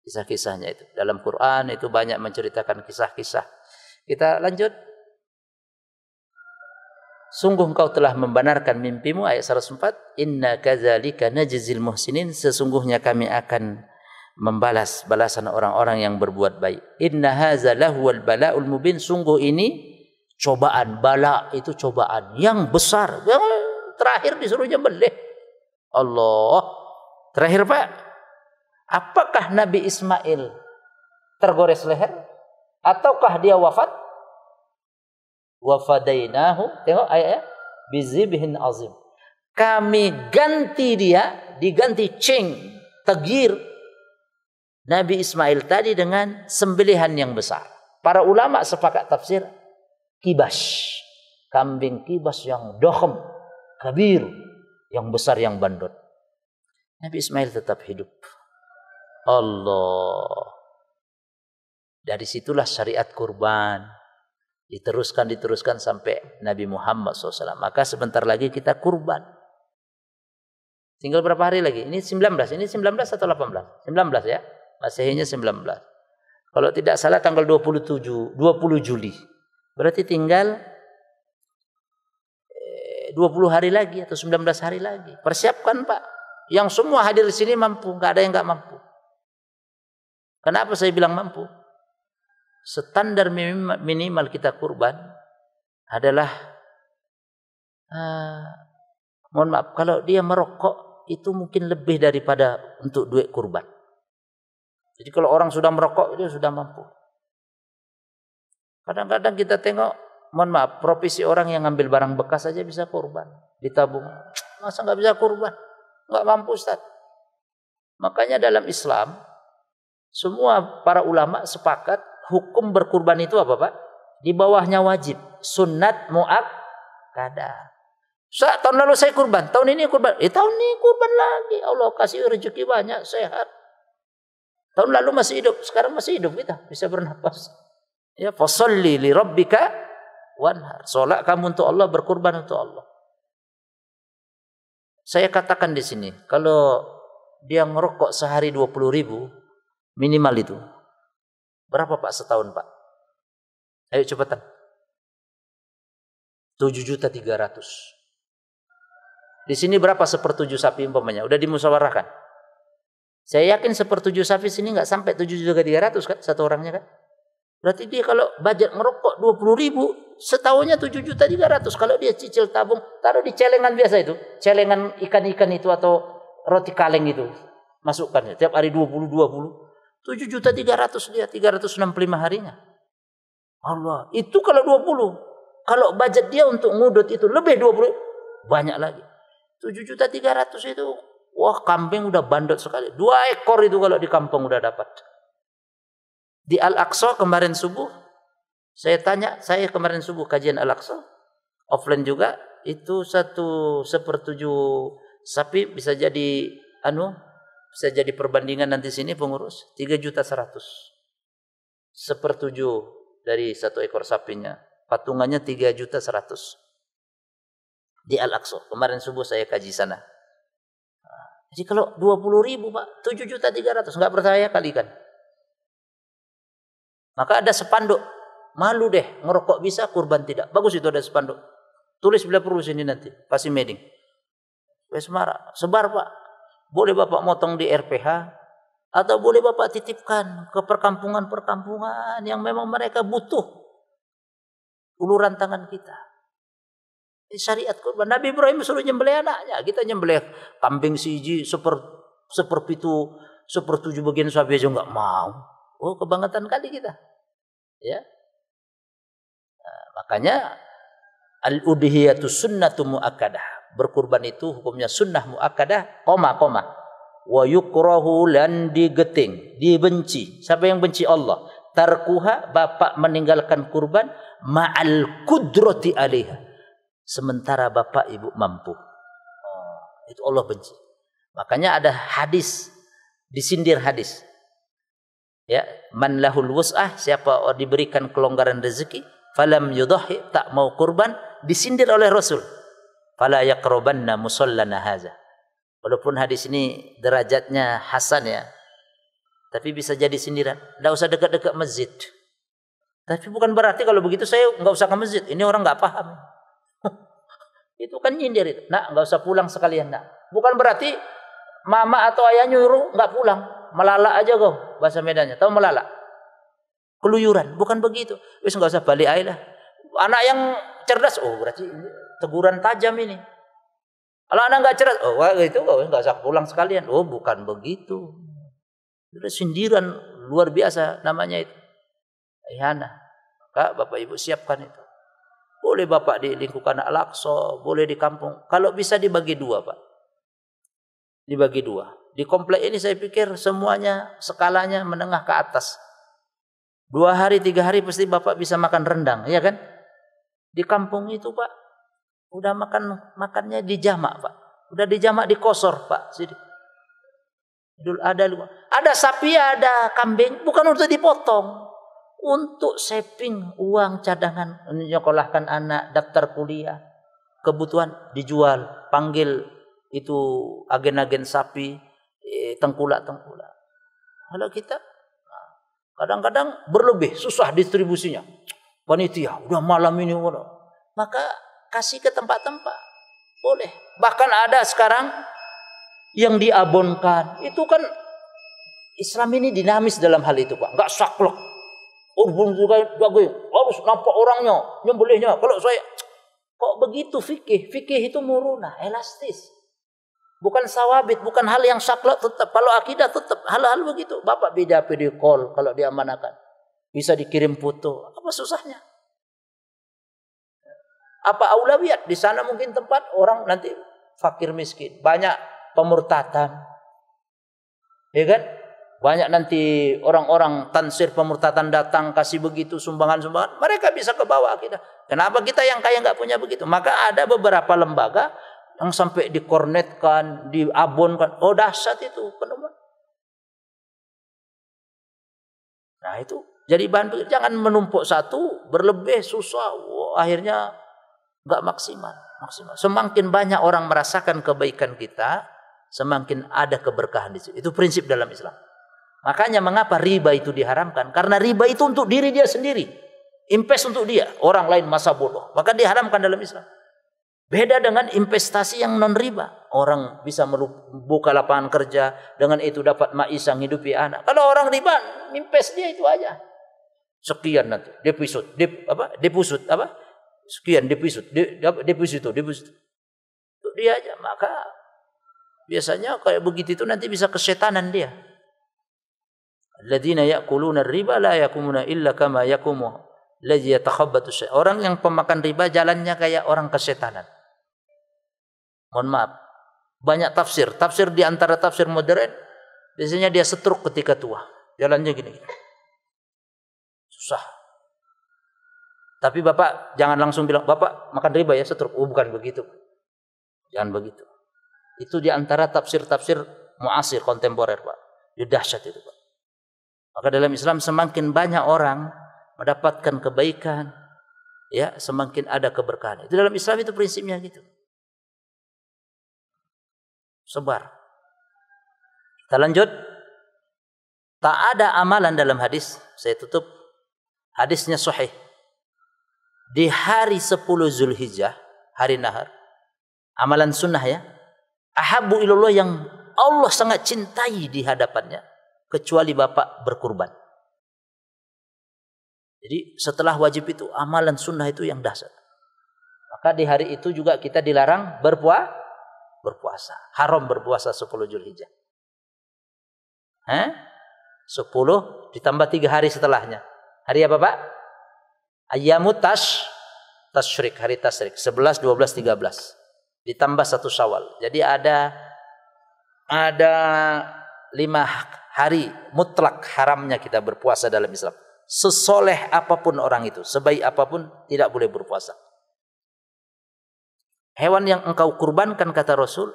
B: Kisah-kisahnya itu. Dalam Quran itu banyak menceritakan kisah-kisah. Kita lanjut. Sungguh engkau telah membenarkan mimpimu, ayat 104. Inna kadzalika najzil muhsinin. Sesungguhnya kami akan membalas balasan orang-orang yang berbuat baik. Inna hadza lahuwal bala'ul mubin. Sungguh ini cobaan, bala itu cobaan yang besar. Yang terakhir disuruh nyembelih. Allah. Terakhir, Pak. Apakah Nabi Ismail tergores leher? Ataukah dia wafat? Wafadainahu. Tengok ayatnya. Bizibhin azim. Kami ganti dia, diganti tagir Nabi Ismail tadi dengan sembelihan yang besar. Para ulama sepakat tafsir kibas. Kambing kibas yang dokham, kabir, yang besar, yang bandot. Nabi Ismail tetap hidup. Allah. Dari situlah syariat kurban diteruskan sampai Nabi Muhammad SAW. Maka sebentar lagi kita kurban. Tinggal berapa hari lagi? Ini 19. Ini 19 atau 18? 19 ya. Masehinya 19. Kalau tidak salah tanggal 20 Juli. Berarti tinggal 20 hari lagi atau 19 hari lagi. Persiapkan, Pak. Yang semua hadir di sini mampu, enggak ada yang enggak mampu. Kenapa saya bilang mampu? Standar minimal kita kurban adalah mohon maaf, kalau dia merokok itu mungkin lebih daripada untuk duit kurban. Jadi kalau orang sudah merokok dia sudah mampu. Kadang-kadang kita tengok, mohon maaf, profesi orang yang ngambil barang bekas saja bisa kurban, ditabung. Masa nggak bisa kurban? Nggak mampu, Ustaz. Makanya dalam Islam semua para ulama sepakat hukum berkurban itu apa, Pak? Di bawahnya wajib, sunnat muakkadah. Tahun lalu saya kurban, tahun ini kurban. Tahun ini kurban lagi. Allah kasih rezeki banyak, sehat. Tahun lalu masih hidup, sekarang masih hidup kita, bisa bernapas. Ya, fasholli li rabbika wanhar. Salat kamu untuk Allah, berkurban untuk Allah. Saya katakan di sini, kalau dia ngerokok sehari 20.000 minimal itu. Berapa, Pak, setahun, Pak? Ayo cepetan. 7.300.000. Di sini berapa 1/7 sapi umpamanya? Udah dimusyawarahkan. Saya yakin 1/7 sapi sini nggak sampai 7.300.000 kan satu orangnya kan? Berarti dia kalau budget ngerokok 20.000 setahunnya 7.300.000. Kalau dia cicil tabung, taruh di celengan biasa itu, celengan ikan-ikan itu atau roti kaleng itu, masukkan tiap hari 20, 7.300.000 dia 365 harinya. Allah, itu kalau 20. Kalau budget dia untuk ngudut itu lebih 20, banyak lagi. 7.300.000 itu, wah, kambing udah bandot sekali. 2 ekor itu kalau di kampung udah dapat. Di Al-Aqsa kemarin subuh, saya kemarin subuh kajian Al-Aqsa, offline juga, itu 1/7 sapi bisa jadi bisa jadi perbandingan nanti sini pengurus 3.100.000. 1/7 dari 1 ekor sapinya, patungannya 3.100.000 di Al-Aqsa. Kemarin subuh saya kaji sana. Jadi kalau 20.000, Pak, 7.300.000, nggak percaya kalikan. Maka ada spanduk, malu deh, ngerokok bisa, kurban tidak. Bagus itu ada spanduk. Tulis bila perlu sini nanti, kasih meeting. Sebar, Pak. Boleh Bapak motong di RPH Atau boleh Bapak titipkan ke perkampungan-perkampungan yang memang mereka butuh uluran tangan kita. Ini syariat kurban. Nabi Ibrahim suruh nyembelih anaknya, kita nyembelih kambing siji seperpitu sepertujuh bagian sapi aja nggak mau. Oh, kebangetan kali kita. Ya. Nah, makanya al-udhiyatu sunnatu muakkadah. Berkurban itu hukumnya sunnah muakkadah, koma. Wa yukrahu lan digeting, dibenci. Siapa yang benci Allah? Tarkuha, bapak meninggalkan kurban ma'al kudrati alaiha. Sementara bapak ibu mampu. Itu Allah benci. Makanya ada hadis, disindir hadis. Ya, man lahul wus'ah, siapa diberikan kelonggaran rezeki, falam yudhi, tak mau kurban, disindir oleh Rasul. Fala yaqrabanna musallana haza. Walaupun hadis ini derajatnya hasan ya, tapi bisa jadi sindiran. Tidak usah dekat-dekat masjid. Tapi bukan berarti kalau begitu saya nggak usah ke masjid. Ini orang nggak paham. Itu kan nyindir itu. Nak, nggak usah pulang sekalian nak. Bukan berarti mama atau ayah nyuruh nggak pulang. Melala aja kau bahasa Medannya. Tahu melala? Keluyuran. Bukan begitu. Wis nggak usah balik aja lah. Anak yang cerdas, oh berarti teguran tajam ini. Kalau anak nggak cerdas, oh itu nggak usah pulang sekalian. Oh bukan begitu. Itu sindiran luar biasa namanya itu. Ihana. Maka Bapak Ibu siapkan itu. Boleh Bapak di lingkungan Al-Aqsa, boleh di kampung. Kalau bisa dibagi dua Pak. Dibagi dua. Di komplek ini saya pikir semuanya skalanya menengah ke atas. 2 hari 3 hari pasti Bapak bisa makan rendang, ya kan? Di kampung itu Pak, udah makannya di jamak Pak. Udah di jamak di kosor Pak. Ada sapi, ada kambing, bukan untuk dipotong. Untuk saving uang cadangan, menyekolahkan anak, daftar kuliah, kebutuhan dijual, panggil itu agen-agen sapi, tengkulak-tengkulak. Kalau kita kadang-kadang berlebih, susah distribusinya. Panitia, udah malam ini, maka kasih ke tempat-tempat, boleh. Bahkan ada sekarang yang diabonkan, itu kan Islam ini dinamis dalam hal itu Pak, nggak saklek. Urbun juga harus nampak orangnya, nyembelihnya. Kalau saya kok begitu fikih itu muruna, elastis. Bukan sawabit, bukan hal yang saklek tetap. Kalau akidah tetap hal-hal begitu. Bapak video call kalau diamanakan. Bisa dikirim foto. Apa susahnya? Apa aulawiyat? Di sana mungkin tempat orang nanti fakir miskin. Banyak pemurtatan. Ya kan? Banyak nanti orang-orang tansir pemurtatan datang kasih begitu sumbangan-sumbangan, mereka bisa ke bawah kita. Kenapa kita yang kaya nggak punya begitu? Maka ada beberapa lembaga yang sampai dikornetkan, diabonkan. Oh dahsyat itu penemuan. Nah itu jadi bahan. Jangan menumpuk satu berlebih susah. Akhirnya nggak maksimal. Semakin banyak orang merasakan kebaikan kita, semakin ada keberkahan di situ. Itu prinsip dalam Islam. Makanya mengapa riba itu diharamkan? Karena riba itu untuk diri dia sendiri. Invest untuk dia. Orang lain masa bodoh. Maka diharamkan dalam Islam. Beda dengan investasi yang non riba. Orang bisa membuka lapangan kerja. Dengan itu dapat maisha menghidupi anak. Kalau orang riba, invest dia itu aja. Sekian nanti. Deposit. Sekian deposit. Deposit. Untuk dia aja. Maka biasanya kayak begitu itu nanti bisa kesetanan dia. Alladzina ya'kuluna riba la yakumuna illa kama yakumu alladzi yatakhabbatu syai'. Orang yang pemakan riba jalannya kayak orang kesetanan. Mohon maaf. Banyak tafsir. Tafsir di antara tafsir modern biasanya dia setruk ketika tua. Jalannya gini. Susah. Tapi Bapak jangan langsung bilang, "Bapak makan riba ya setruk." Oh, bukan begitu. Jangan begitu. Itu di antara tafsir-tafsir muasir kontemporer, Pak. Dia dahsyat itu, Pak. Maka dalam Islam semakin banyak orang mendapatkan kebaikan, ya, semakin ada keberkahan. Itu dalam Islam itu prinsipnya gitu. Sebar. Kita lanjut. Tak ada amalan dalam hadis, saya tutup. Hadisnya sahih. Di hari 10 Zulhijjah, hari nahar, amalan sunnah ya, ahabbu ilallah yang Allah sangat cintai di hadapannya, kecuali bapak berkurban. Jadi setelah wajib itu amalan sunnah itu yang dahsyat. Maka di hari itu juga kita dilarang berpuasa. Haram berpuasa 10 Zulhijjah. 10 ditambah 3 hari setelahnya. Hari apa Pak? Ayyamut tasyrik, hari tasyrik. 11, 12, 13. Ditambah 1 Syawal. Jadi ada 5 hari mutlak haramnya kita berpuasa dalam Islam. Sesoleh apapun orang itu, sebaik apapun tidak boleh berpuasa. Hewan yang engkau kurbankan kata Rasul,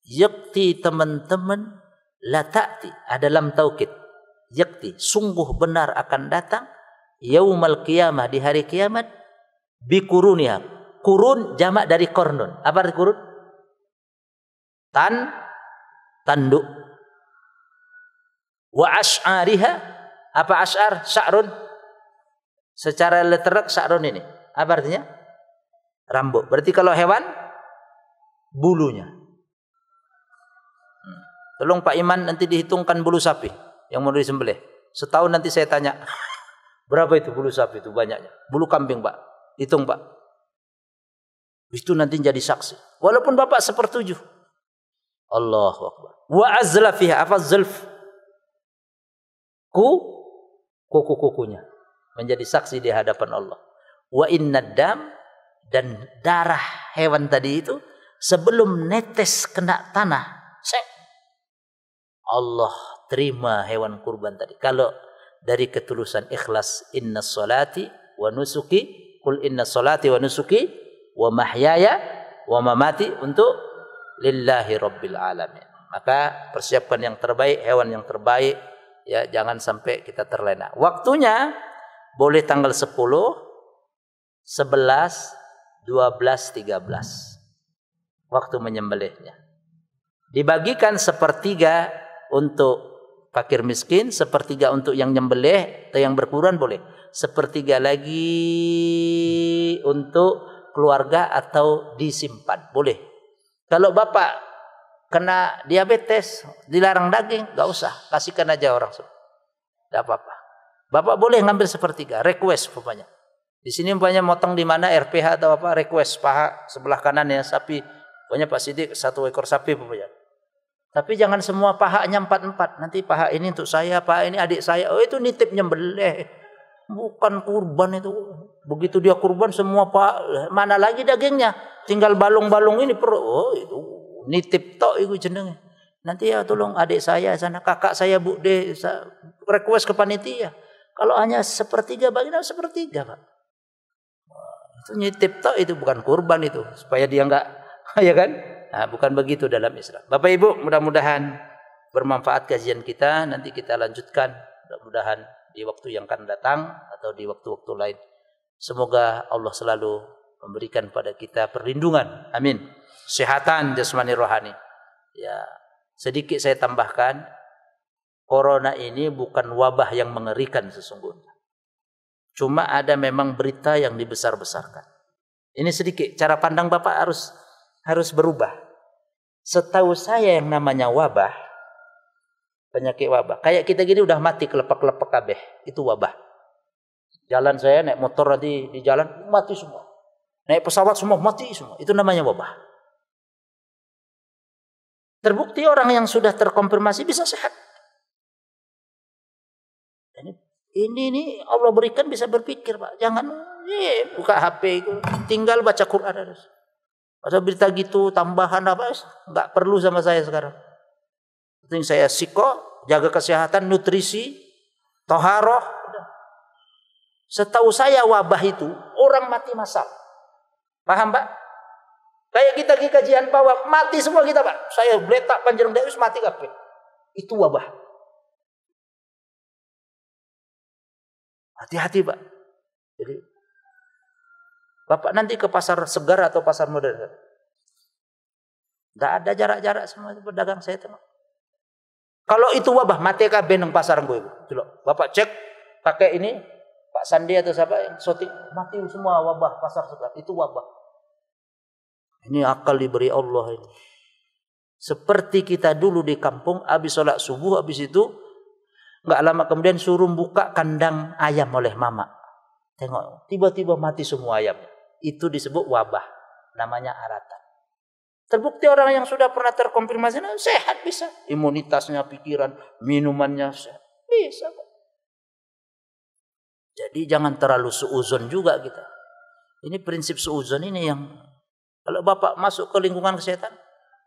B: yakti teman-teman la ta'ti, ada lam taukid. Yakti, sungguh benar akan datang yaumal qiyamah, di hari kiamat, bikuruniha. Kurun jamak dari kornun. Apa arti kurun? Tanduk. Wa ash'ariha, apa ash'ar? Sya'run. Secara letterak sya'run ini. Apa artinya? Rambut. Berarti kalau hewan, bulunya. Tolong Pak Iman nanti dihitungkan bulu sapi yang mau disembelih. Setahun nanti saya tanya, berapa itu bulu sapi itu banyaknya? Bulu kambing Pak, hitung Pak. Itu nanti jadi saksi. Walaupun Bapak 1/7. Allahu Akbar. Wa azla fiha, apa zulf? Kuku-kukunya menjadi saksi di hadapan Allah. Wa innad dam, dan darah hewan tadi itu sebelum netes kena tanah, Allah terima hewan kurban tadi. Kalau dari ketulusan ikhlas, inna salati wa nusuki, kul inna salati wa nusuki wa mahyaya wa mamati untuk lillahi rabbil alamin. Maka persiapkan yang terbaik, hewan yang terbaik, ya, jangan sampai kita terlena. Waktunya boleh tanggal 10, 11, 12, 13. Waktu menyembelihnya. Dibagikan 1/3 untuk fakir miskin, 1/3 untuk yang nyembelih atau yang berkurban boleh. 1/3 lagi untuk keluarga atau disimpan, boleh. Kalau Bapak kena diabetes, dilarang daging, gak usah, kasihkan aja orang. Gak apa-apa. Bapak boleh ngambil 1/3, request pokoknya. Di sini umpamanya motong di mana RPH atau apa, request paha sebelah kanan ya sapi. Pokoknya Pak Sidik 1 ekor sapi pokoknya. Tapi jangan semua pahanya 4-4. Nanti paha ini untuk saya, paha ini adik saya. Oh itu nitip nyembelih. Bukan kurban itu. Begitu dia kurban semua paha, mana lagi dagingnya? Tinggal balung-balung ini perlu. Oh itu nitip tok itu jenenge. Nanti ya tolong adik saya sana, kakak saya Bu De, request ke panitia. Kalau hanya 1/3 bagian 1/3 Pak. Itu nyitip tok, itu bukan kurban itu, supaya dia enggak, ya kan? Nah, bukan begitu dalam Islam. Bapak Ibu, mudah-mudahan bermanfaat kajian kita. Nanti kita lanjutkan mudah-mudahan di waktu yang akan datang atau di waktu-waktu lain. Semoga Allah selalu memberikan pada kita perlindungan. Amin. Kesehatan jasmani rohani. Ya, sedikit saya tambahkan, corona ini bukan wabah yang mengerikan sesungguhnya. Cuma ada memang berita yang dibesar-besarkan. Ini sedikit cara pandang Bapak harus berubah. Setahu saya yang namanya wabah, penyakit wabah, kayak kita gini udah mati kelepek-kelepek kabeh, itu wabah. Jalan saya naik motor nanti di jalan mati semua. Naik pesawat semua mati semua. Itu namanya wabah. Terbukti orang yang sudah terkonfirmasi bisa sehat. Ini Allah berikan bisa berpikir Pak. Jangan buka HP itu, tinggal baca Quran. Ada berita gitu tambahan apa? Enggak perlu sama saya sekarang. Penting saya siko, jaga kesehatan, nutrisi, toharoh. Setahu saya wabah itu orang mati massal. Paham Pak? Kayak kita di kajian bahwa mati semua kita Pak. Saya beletak panjang deus mati kabeh. Itu wabah. Hati-hati Pak. Jadi Bapak nanti ke pasar segar atau pasar modern, tidak ada jarak-jarak semua itu pedagang saya tengok. Kalau itu wabah mati kabeh nang pasar gue itu. Bapak cek pakai ini Pak Sandi atau siapa yang shooting mati semua wabah pasar segar. Itu wabah. Ini akal diberi Allah ini. Seperti kita dulu di kampung habis sholat subuh habis itu Nggak lama kemudian suruh buka kandang ayam oleh mama. Tengok, tiba-tiba mati semua ayam. Itu disebut wabah. Namanya aratan. Terbukti orang yang sudah pernah terkonfirmasi sehat bisa. Imunitasnya, pikiran, minumannya sehat. Bisa. Jadi jangan terlalu suuzon juga kita. Ini prinsip suuzon ini yang kalau Bapak masuk ke lingkungan kesehatan.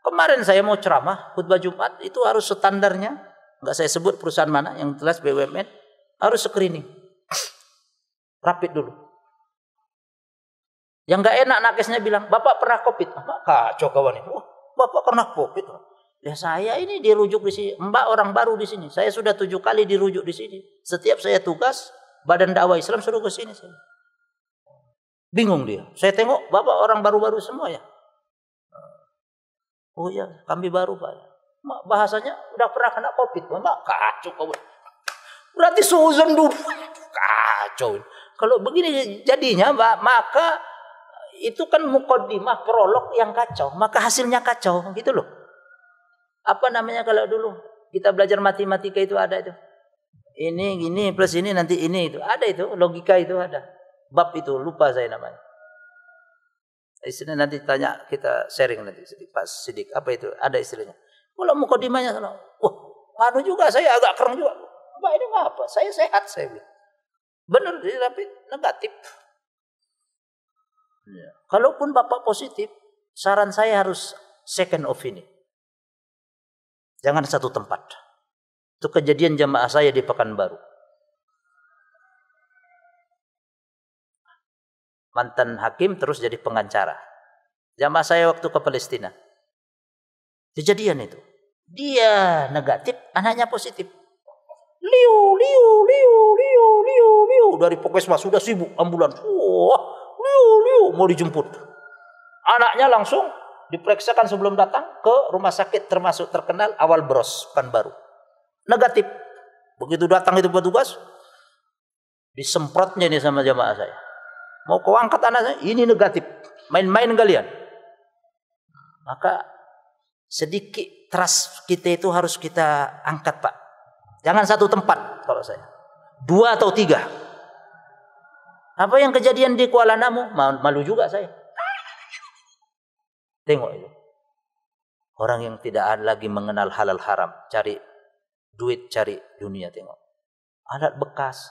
B: Kemarin saya mau ceramah, khutbah Jumat, itu harus standarnya. Enggak saya sebut perusahaan mana, yang jelas BUMN. Harus screening. Rapid dulu. Yang enggak enak nakesnya bilang, Bapak pernah COVID. Kacau kawan ini. Oh, Bapak pernah COVID. Ya saya ini dirujuk di sini. Mbak orang baru di sini. Saya sudah 7 kali dirujuk di sini. Setiap saya tugas, Badan Dakwah Islam suruh ke sini. Bingung dia. Saya tengok, Bapak orang baru-baru semua ya. Oh ya, kami baru Pak. Bahasanya udah pernah kena COVID. Mbak, kacau kawan. Berarti suuzon dulu. Kacau. Kalau begini jadinya Mbak, maka itu kan mukaddimah prolog yang kacau. Maka hasilnya kacau. Gitu loh. Apa namanya kalau dulu kita belajar matematika itu ada itu. Ini gini plus ini nanti ini itu. Ada itu. Logika itu ada. Bab itu. Lupa saya namanya. Istilahnya nanti tanya, kita sharing nanti pas sidik apa itu ada istilahnya. Kalau mukadimahnya wah, anu juga saya agak keren juga. Mbak ini apa? Saya sehat saya bilang. Benar tapi negatif. Ya. Kalaupun Bapak positif, saran saya harus second opinion. Jangan satu tempat. Itu kejadian jamaah saya di Pekanbaru. Mantan hakim terus jadi pengacara. Jamaah saya waktu ke Palestina. Kejadian itu. Dia negatif, anaknya positif. Liu. Dari Puskesmas sudah sibuk ambulans. Wah, liu. Mau dijemput. Anaknya langsung diperiksakan sebelum datang ke rumah sakit termasuk terkenal Awal Bros, Pekanbaru. Negatif. Begitu datang itu petugas, disemprotnya ini sama jamaah saya. Mau kau angkat anak saya, ini negatif. Main-main kalian. Maka sedikit trust kita itu harus kita angkat Pak. Jangan satu tempat kalau saya. 2 atau 3. Apa yang kejadian di Kuala Namu? Malu juga saya. Tengok itu. Orang yang tidak lagi mengenal halal haram. Cari duit, cari dunia. Tengok. Alat bekas.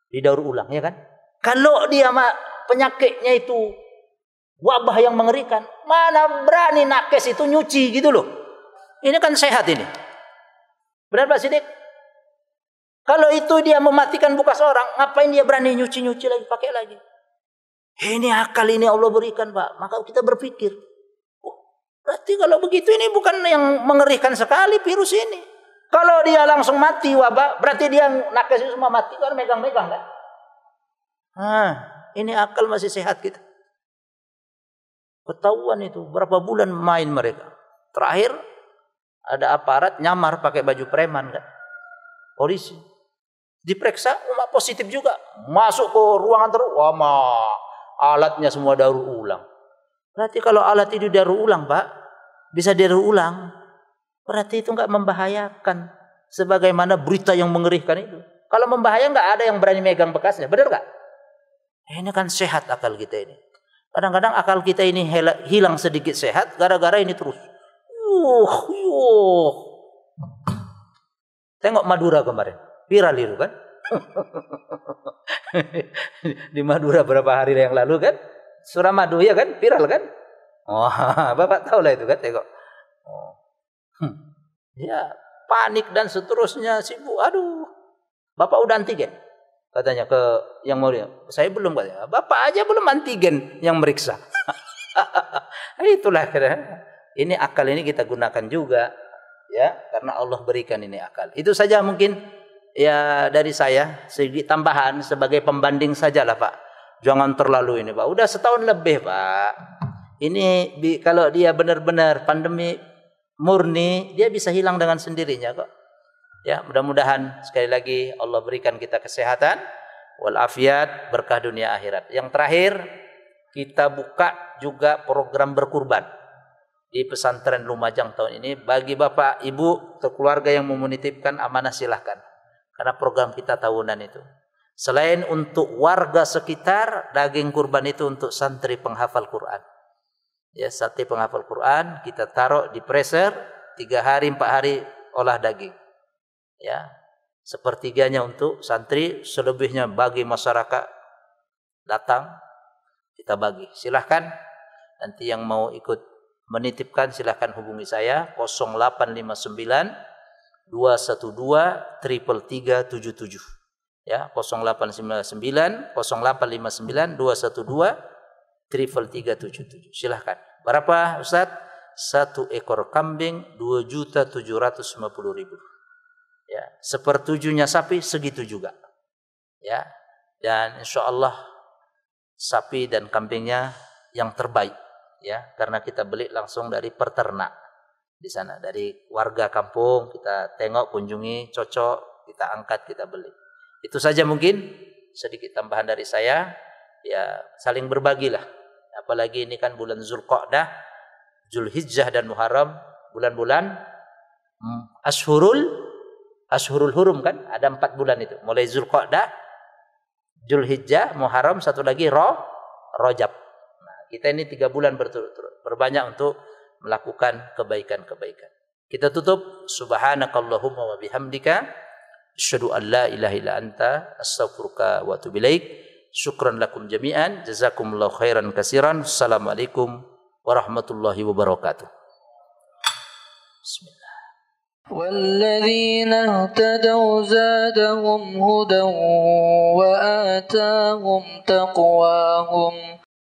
B: Didaur ulang ya kan? Kalau dia penyakitnya itu wabah yang mengerikan, mana berani nakes itu nyuci gitu loh. Ini kan sehat ini. Benar Pak Sidik? Kalau itu dia mematikan bekas orang, ngapain dia berani nyuci-nyuci lagi, pakai lagi? Ini akal ini Allah berikan Pak. Maka kita berpikir, oh, berarti kalau begitu ini bukan yang mengerikan sekali virus ini. Kalau dia langsung mati wabah, berarti dia nakes itu semua mati, kan megang-megang kan? Ini akal masih sehat kita. Ketahuan itu berapa bulan main mereka. Terakhir ada aparat nyamar pakai baju preman kan. Polisi. Diperiksa positif juga. Masuk ke ruangan terus. Wah, alatnya semua daur ulang. Berarti kalau alat itu daur ulang Pak, bisa daur ulang. Berarti itu enggak membahayakan. Sebagaimana berita yang mengerikan itu. Kalau membahayakan enggak ada yang berani megang bekasnya. Benar enggak? Ini kan sehat akal kita ini. Kadang-kadang akal kita ini hilang sedikit sehat gara-gara ini terus. Tengok Madura kemarin. Viral itu kan. Di Madura berapa hari yang lalu kan. Suramadu ya kan. Viral kan. Oh, Bapak tahu lah itu kan. Tengok. Ya panik dan seterusnya. Sibuk. Aduh. Bapak udah antigen. Katanya ke yang mau dia. Saya belum katanya. Bapak aja belum antigen yang meriksa. Itulah ini akal ini kita gunakan juga ya karena Allah berikan ini akal. Itu saja mungkin ya dari saya sedikit tambahan sebagai pembanding sajalah Pak. Jangan terlalu ini Pak. Udah setahun lebih Pak. Ini kalau dia benar-benar pandemi murni dia bisa hilang dengan sendirinya kok. Ya, mudah-mudahan sekali lagi Allah berikan kita kesehatan, walafiat, berkah dunia akhirat. Yang terakhir, kita buka juga program berkurban. di pesantren Lumajang tahun ini. Bagi bapak, ibu, atau keluarga yang mau menitipkan amanah silahkan. Karena program kita tahunan itu. Selain untuk warga sekitar, daging kurban itu untuk santri penghafal Quran. Ya, santri penghafal Quran kita taruh di freezer 3 hari 4 hari olah daging. Ya, sepertiganya untuk santri, selebihnya bagi masyarakat datang kita bagi. Silahkan nanti yang mau ikut menitipkan silahkan hubungi saya 0859 212 33377. Ya, 0859 0859 212 33377. Silahkan. Berapa Ustaz? 1 ekor kambing 2.750.000. Ya, 1/7 sapi segitu juga. Ya. Dan insyaallah sapi dan kambingnya yang terbaik, ya, karena kita beli langsung dari peternak di sana, dari warga kampung, kita tengok, kunjungi, cocok, kita angkat, kita beli. Itu saja mungkin sedikit tambahan dari saya. Ya, saling berbagilah. Apalagi ini kan bulan Zulqa'dah, Zulhijjah dan Muharram, bulan-bulan Ashurul Hurum kan, ada 4 bulan itu. Mulai Zulqa'dah, Zulhijjah, Muharram, satu lagi Rajab. Nah, kita ini 3 bulan berturut-turut. Berbanyak untuk melakukan kebaikan-kebaikan. Kita tutup. Subhanakallahumma wa bihamdika asyhadu an la ilaha illa anta astaghfiruka wa atubu ilaik. Syukran lakum jami'an. Jazakumullahu khairan katsiran. Assalamualaikum warahmatullahi wabarakatuh. Bismillah.
A: والذين اهتدوا زادهم هدى وآتاهم تقواهم